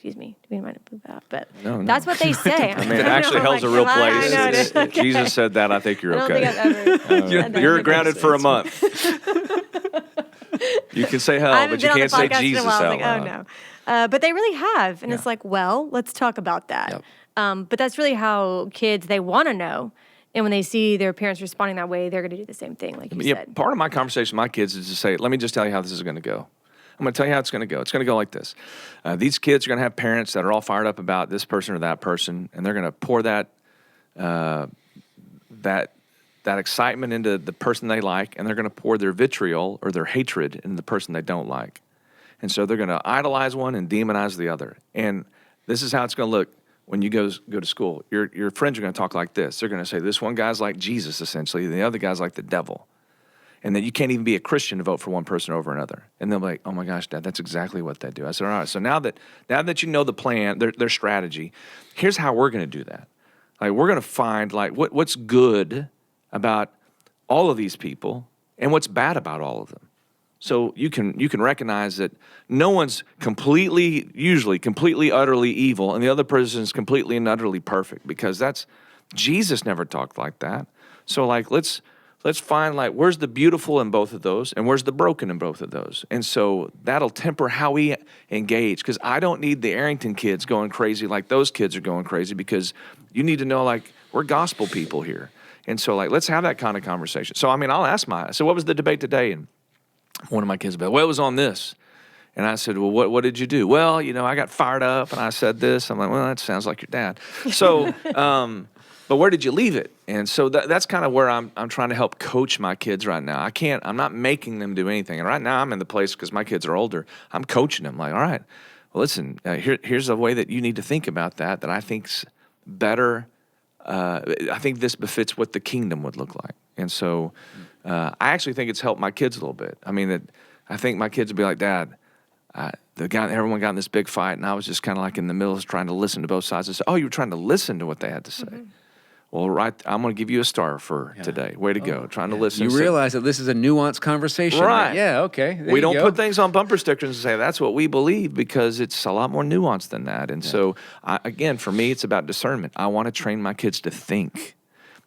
Excuse me, we might have moved that, but No. that's what they say. I mean, actually, hell's a real place. I know it is. Jesus said that. I think you're I don't okay. think I've ever said that. You're grounded for a month. You can say hell, but you can't say Jesus I was hell. like, oh no. But they really have, and it's like, well, let's talk about that. Yep. But that's really how kids, they want to know, and when they see their parents responding that way, they're going to do the same thing, like you said. Part of my conversation with my kids is to say, let me just tell you how this is going to go. I'm going to tell you how it's going to go. It's going to go like this. These kids are going to have parents that are all fired up about this person or that person, and they're going to pour that excitement into the person they like, and they're going to pour their vitriol or their hatred into the person they don't like. And so they're going to idolize one and demonize the other. And this is how it's going to look when you go to school. Your friends are going to talk like this. They're going to say, this one guy's like Jesus, essentially, and the other guy's like the devil. And that you can't even be a Christian to vote for one person over another. And they'll be like, oh my gosh, Dad, that's exactly what they do. I said, all right, so now that you know the plan, their strategy, here's how we're going to do that. Like, we're going to find like what's good about all of these people and what's bad about all of them. So you can recognize that no one's usually completely, utterly evil, and the other person is completely and utterly perfect, because Jesus never talked like that. So like, let's find like where's the beautiful in both of those and where's the broken in both of those. And so that'll temper how we engage, because I don't need the Arrington kids going crazy like those kids are going crazy, because you need to know like we're gospel people here. And so like, let's have that kind of conversation. So I mean, I'll ask so what was the debate today? And one of my kids about, well, it was on this. And I said, well, what did you do? Well, you know, I got fired up and I said this. I'm like, well, that sounds like your dad. So, but where did you leave it? And so that's kind of where I'm trying to help coach my kids right now. I'm not making them do anything. And right now I'm in the place, because my kids are older, I'm coaching them like, all right, well, listen, here's a way that you need to think about that I think's better. I think this befits what the kingdom would look like. And so I actually think it's helped my kids a little bit. I mean, I think my kids would be like, Dad, everyone got in this big fight, and I was just kind of like in the middle trying to listen to both sides. I said, oh, you were trying to listen to what they had to say. Mm-hmm. Well, right, I'm going to give you a star for today. Way to go, trying to listen. You realize that this is a nuanced conversation. Right. Yeah, okay. We don't put things on bumper stickers and say that's what we believe, because it's a lot more nuanced than that. And so, again, for me, it's about discernment. I want to train my kids to think,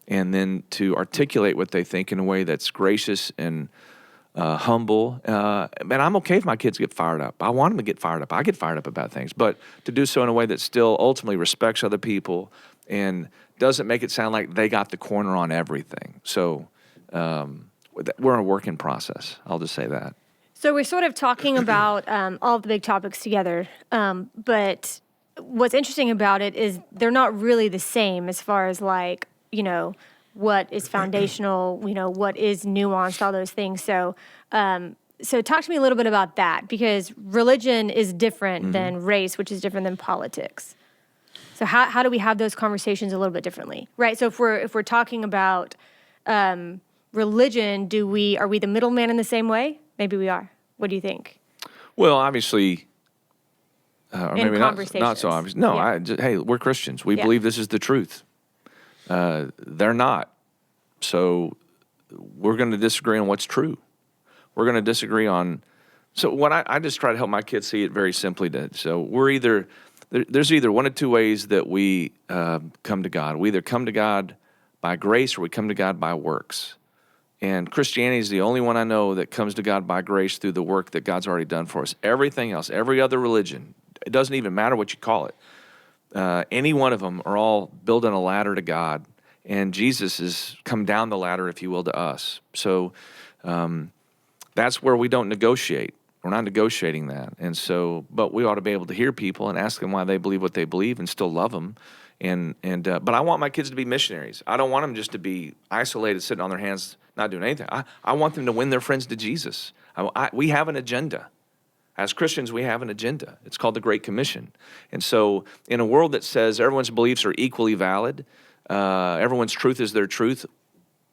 and then to articulate what they think in a way that's gracious and humble. And I'm okay if my kids get fired up. I want them to get fired up. I get fired up about things, but to do so in a way that still ultimately respects other people and doesn't make it sound like they got the corner on everything. So we're in a working process. I'll just say that. So we're sort of talking about all the big topics together, but what's interesting about it is they're not really the same as far as like, you know, what is foundational, you know, what is nuanced, all those things. So talk to me a little bit about that, because religion is different than race, which is different than politics. So how do we have those conversations a little bit differently, right? So if we're talking about religion, are we the middleman in the same way? Maybe we are. What do you think? Well, obviously, or in maybe not so obvious. No, yeah. Hey, we're Christians. We believe this is the truth. They're not. So we're going to disagree on what's true. We're going to disagree on. So what I just try to help my kids see it very simply. So there's either one of two ways that we come to God. We either come to God by grace, or we come to God by works. And Christianity is the only one I know that comes to God by grace through the work that God's already done for us. Everything else, every other religion, it doesn't even matter what you call it. Any one of them are all building a ladder to God, and Jesus has come down the ladder, if you will, to us. So that's where we don't negotiate. We're not negotiating that. And so, but we ought to be able to hear people and ask them why they believe what they believe and still love them. But I want my kids to be missionaries. I don't want them just to be isolated, sitting on their hands, not doing anything. I want them to win their friends to Jesus. We have an agenda. as Christians, we have an agenda. It's called the Great Commission. And so in a world that says everyone's beliefs are equally valid, everyone's truth is their truth,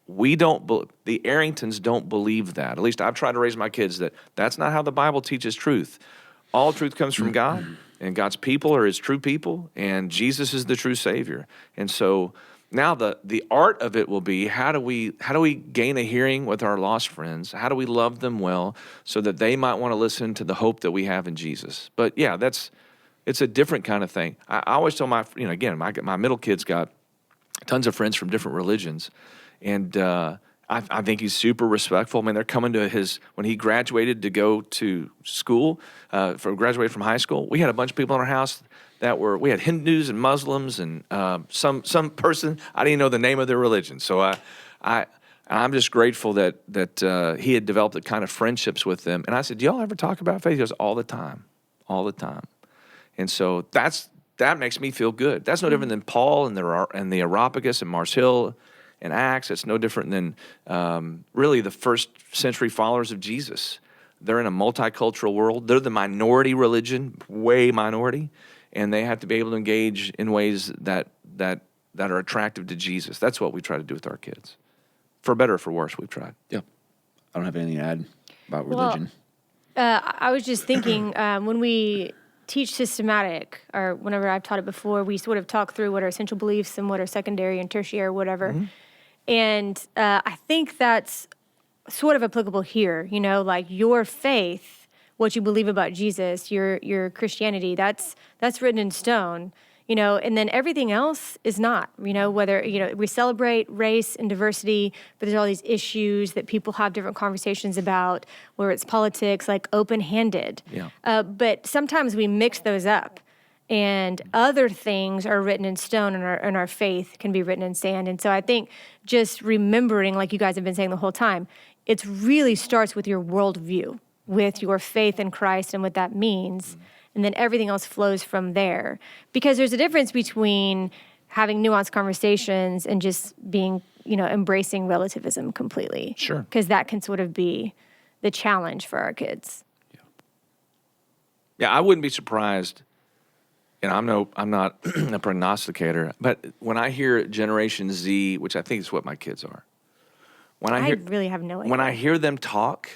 the Arringtons don't believe that. At least I've tried to raise my kids that that's not how the Bible teaches truth. All truth comes from God, and God's people are his true people, and Jesus is the true Savior. And so now the art of it will be, how do we gain a hearing with our lost friends? How do we love them well so that they might want to listen to the hope that we have in Jesus? But yeah, it's a different kind of thing. I always tell my middle kid's got tons of friends from different religions, and I think he's super respectful. I mean, they're coming to when he graduated to go to school, graduated from high school, we had a bunch of people in our house we had Hindus and Muslims and some person, I didn't know the name of their religion. So I'm just grateful that he had developed the kind of friendships with them. And I said, do y'all ever talk about faith? He goes, all the time. And so that makes me feel good. That's no different than Paul and the Areopagus and Mars Hill and Acts. It's no different than really the first century followers of Jesus. They're in a multicultural world. They're the minority religion, way minority, and they have to be able to engage in ways that are attractive to Jesus. That's what we try to do with our kids. For better or for worse, we've tried. Yeah. I don't have anything to add about religion. I was just thinking, when we teach systematic, or whenever I've taught it before, we sort of talk through what are essential beliefs and what are secondary and tertiary, whatever. Mm-hmm. And I think that's sort of applicable here, like your faith, what you believe about Jesus, your Christianity, that's written in stone, and then everything else is not, whether, we celebrate race and diversity, but there's all these issues that people have different conversations about, where it's politics, like open-handed. Yeah. But sometimes we mix those up, and other things are written in stone, and our faith can be written in sand. And so I think just remembering, like you guys have been saying the whole time, it really starts with your worldview, with your faith in Christ and what that means. And then everything else flows from there. Because there's a difference between having nuanced conversations and just being, embracing relativism completely. Sure. Because that can sort of be the challenge for our kids. Yeah, I wouldn't be surprised, and I'm not a prognosticator, but when I hear Generation Z, which I think is what my kids are, I really have no idea. When I hear them talk,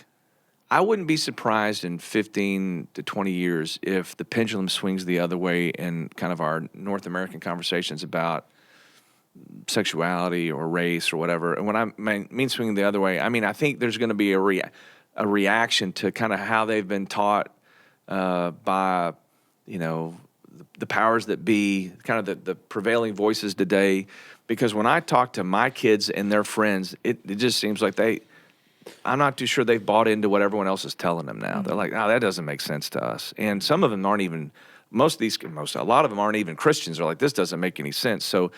I wouldn't be surprised in 15 to 20 years if the pendulum swings the other way in kind of our North American conversations about sexuality or race or whatever. And when I mean swinging the other way, I mean I think there's going to be a reaction to kind of how they've been taught by, the powers that be, kind of the prevailing voices today. Because when I talk to my kids and their friends, it just seems like I'm not too sure they've bought into what everyone else is telling them now. Mm-hmm. They're like, that doesn't make sense to us. And some of them aren't even, a lot of them aren't even Christians. They're like, this doesn't make any sense. So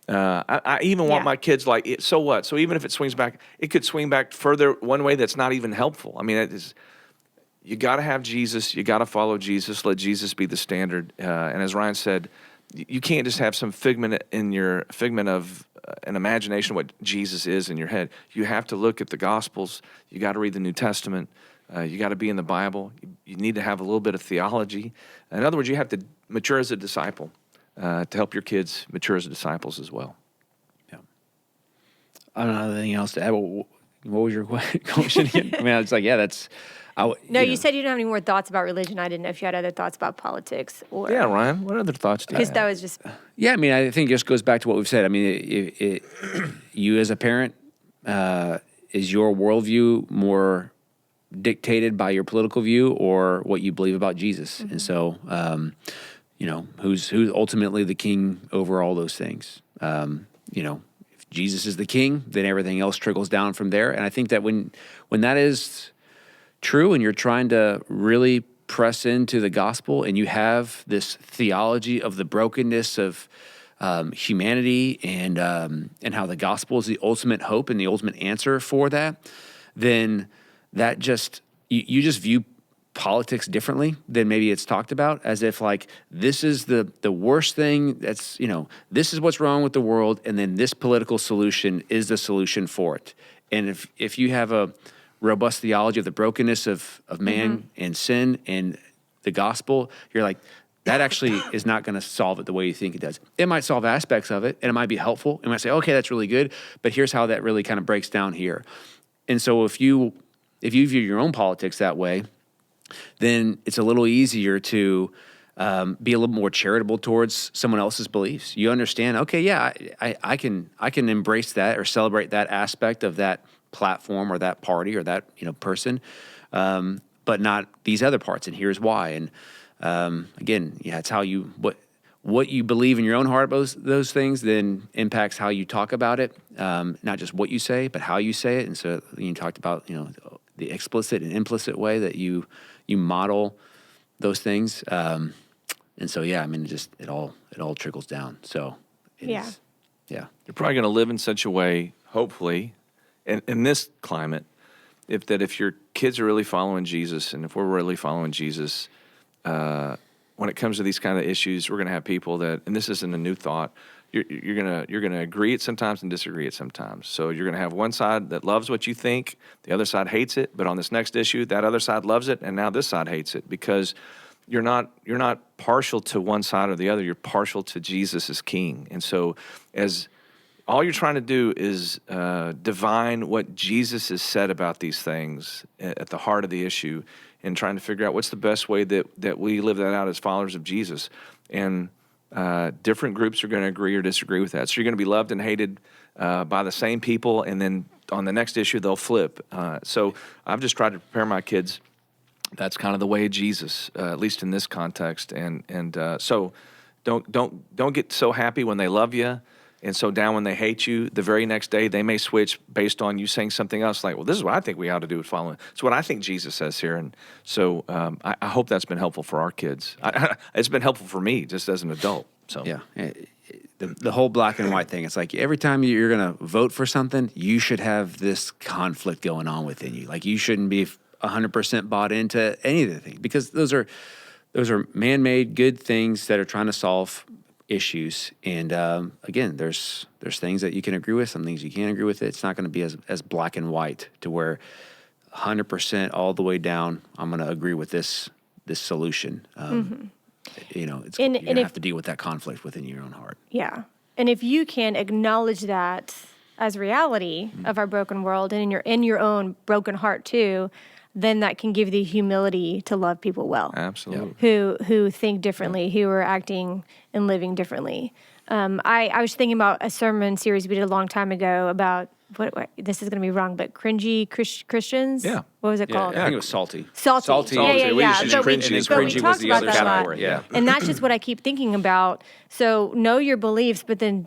I even want my kids like, so what? So even if it swings back, it could swing back further one way that's not even helpful. I mean, you got to have Jesus. You got to follow Jesus. Let Jesus be the standard. And as Ryan said, you can't just have some figment of an imagination of what Jesus is in your head. You have to look at the Gospels. You got to read the New Testament. You got to be in the Bible. You need to have a little bit of theology. In other words, you have to mature as a disciple to help your kids mature as disciples as well. Yeah. I don't have anything else to add. What was your question again? I mean, it's like, that's... you said you didn't have any more thoughts about religion. I didn't know if you had other thoughts about politics or... Yeah, Ryan, what other thoughts do you have? Because that was just... Yeah, I mean, I think it just goes back to what we've said. I mean, you as a parent, is your worldview more dictated by your political view or what you believe about Jesus? Mm-hmm. And so, who's ultimately the king over all those things? If Jesus is the king, then everything else trickles down from there. And I think that when that is true and you're trying to really press into the gospel and you have this theology of the brokenness of humanity and how the gospel is the ultimate hope and the ultimate answer for that, then that just, you just view politics differently than maybe it's talked about, as if like, this is the worst thing that's, this is what's wrong with the world, and then this political solution is the solution for it. And if you have a robust theology of the brokenness of man and sin and the gospel, you're like, that actually is not going to solve it the way you think it does. It might solve aspects of it, and it might be helpful. It might say, okay, that's really good, but here's how that really kind of breaks down here. And so if you view your own politics that way, then it's a little easier to be a little more charitable towards someone else's beliefs. You understand, okay, yeah, I can embrace that or celebrate that aspect of that platform or that party or that person, but not these other parts. And here's why. And again, it's how what you believe in your own heart about those things then impacts how you talk about it, not just what you say, but how you say it. And so you talked about the explicit and implicit way that you model those things. And so it all trickles down. So Yeah. You're probably going to live in such a way, hopefully, in this climate, if your kids are really following Jesus, and if we're really following Jesus, when it comes to these kind of issues, we're going to have people that, and this isn't a new thought, you're gonna agree it sometimes and disagree it sometimes. So you're gonna have one side that loves what you think, the other side hates it, but on this next issue, that other side loves it, and now this side hates it because you're not partial to one side or the other. You're partial to Jesus as King, and so as all you're trying to do is divine what Jesus has said about these things at the heart of the issue, and trying to figure out what's the best way that we live that out as followers of Jesus. And different groups are going to agree or disagree with that. So you're going to be loved and hated by the same people, and then on the next issue they'll flip. So I've just tried to prepare my kids. That's kind of the way of Jesus, at least in this context. And so don't get so happy when they love you, and so down when they hate you. The very next day they may switch based on you saying something else, like, well, this is what I think we ought to do with following. It's what I think Jesus says here. And so I hope that's been helpful for our kids. It's been helpful for me just as an adult. So yeah, the whole black and white thing. It's like every time you're going to vote for something, you should have this conflict going on within you. Like you shouldn't be 100% bought into any of the things, because those are man-made good things that are trying to solve issues. And again, there's things that you can agree with, some things you can't agree with. It's not going to be as black and white to where 100% all the way down, I'm going to agree with this solution. You're going to have to deal with that conflict within your own heart. Yeah. And if you can acknowledge that as reality of our broken world, and in your own broken heart too, then that can give you the humility to love people well. Absolutely. Who think differently, who are acting and living differently. I was thinking about a sermon series we did a long time ago about, what this is going to be wrong, but cringy Christians? Yeah. What was it called? I think it was salty. Salty. Yeah. We used to use cringy as cringy was the other category. Yeah. And that's just what I keep thinking about. So know your beliefs, but then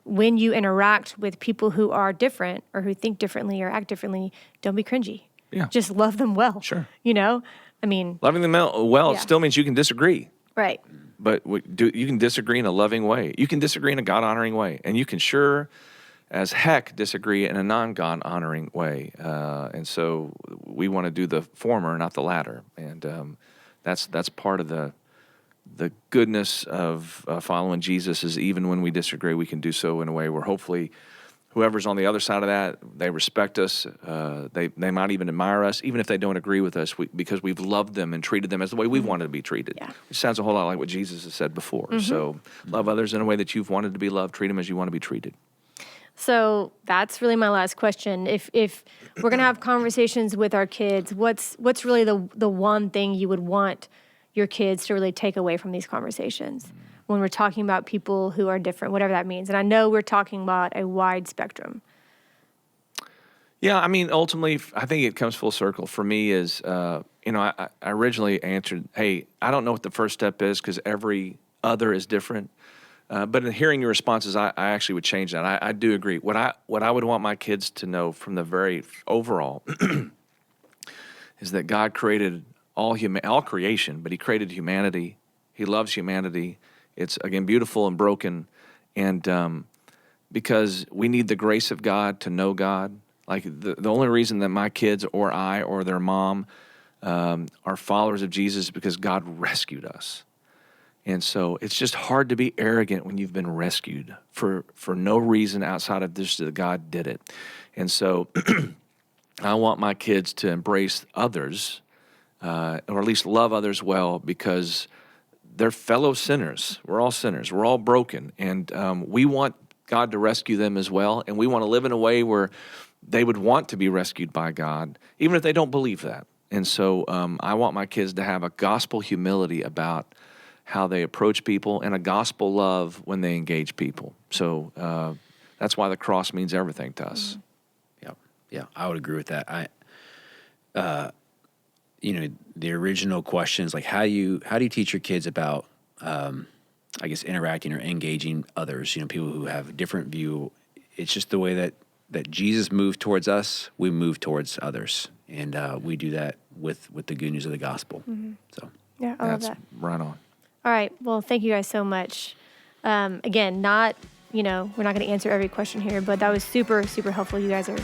when you interact with people who are different or who think differently or act differently, don't be cringy. Yeah. Just love them well. Sure. I mean. Loving them well Yeah. still means you can disagree. Right. But you can disagree in a loving way. You can disagree in a God-honoring way. And you can sure as heck disagree in a non-God-honoring way. And so we want to do the former, not the latter. And that's part of the goodness of following Jesus, is even when we disagree, we can do so in a way where hopefully whoever's on the other side of that, they respect us. They might even admire us, even if they don't agree with us, because we've loved them and treated them as the way we've wanted to be treated. Yeah. It sounds a whole lot like what Jesus has said before. So love others in a way that you've wanted to be loved. Treat them as you want to be treated. So that's really my last question. If we're going to have conversations with our kids, what's really the one thing you would want your kids to really take away from these conversations when we're talking about people who are different, whatever that means? And I know we're talking about a wide spectrum. Yeah, I mean, ultimately, I think it comes full circle. For me is, I originally answered, hey, I don't know what the first step is because every other is different. But in hearing your responses, I actually would change that. I do agree. What I would want my kids to know from the very overall is that God created all creation, but He created humanity. He loves humanity. It's, again, beautiful and broken. And because we need the grace of God to know God. Like the only reason that my kids or I or their mom are followers of Jesus is because God rescued us. And so it's just hard to be arrogant when you've been rescued for no reason outside of this, that God did it. And so I want my kids to embrace others or at least love others well, because they're fellow sinners. We're all sinners. We're all broken. And we want God to rescue them as well. And we want to live in a way where they would want to be rescued by God, even if they don't believe that. And so I want my kids to have a gospel humility about how they approach people and a gospel love when they engage people. So that's why the cross means everything to us. Yeah, I would agree with that. The original question is like, how do you teach your kids about, I guess, interacting or engaging others? People who have a different view. It's just the way that Jesus moved towards us, we move towards others, and we do that with the good news of the gospel. So Yeah, I love That's that. right on. All right. Well, thank you guys so much. Again, we're not going to answer every question here, but that was super, super helpful. You guys are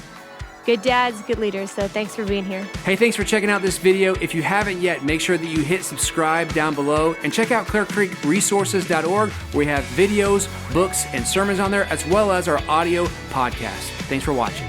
good dads, good leaders. So thanks for being here. Hey, thanks for checking out this video. If you haven't yet, make sure that you hit subscribe down below and check out ClearCreekResources.org, where we have videos, books, and sermons on there, as well as our audio podcast. Thanks for watching.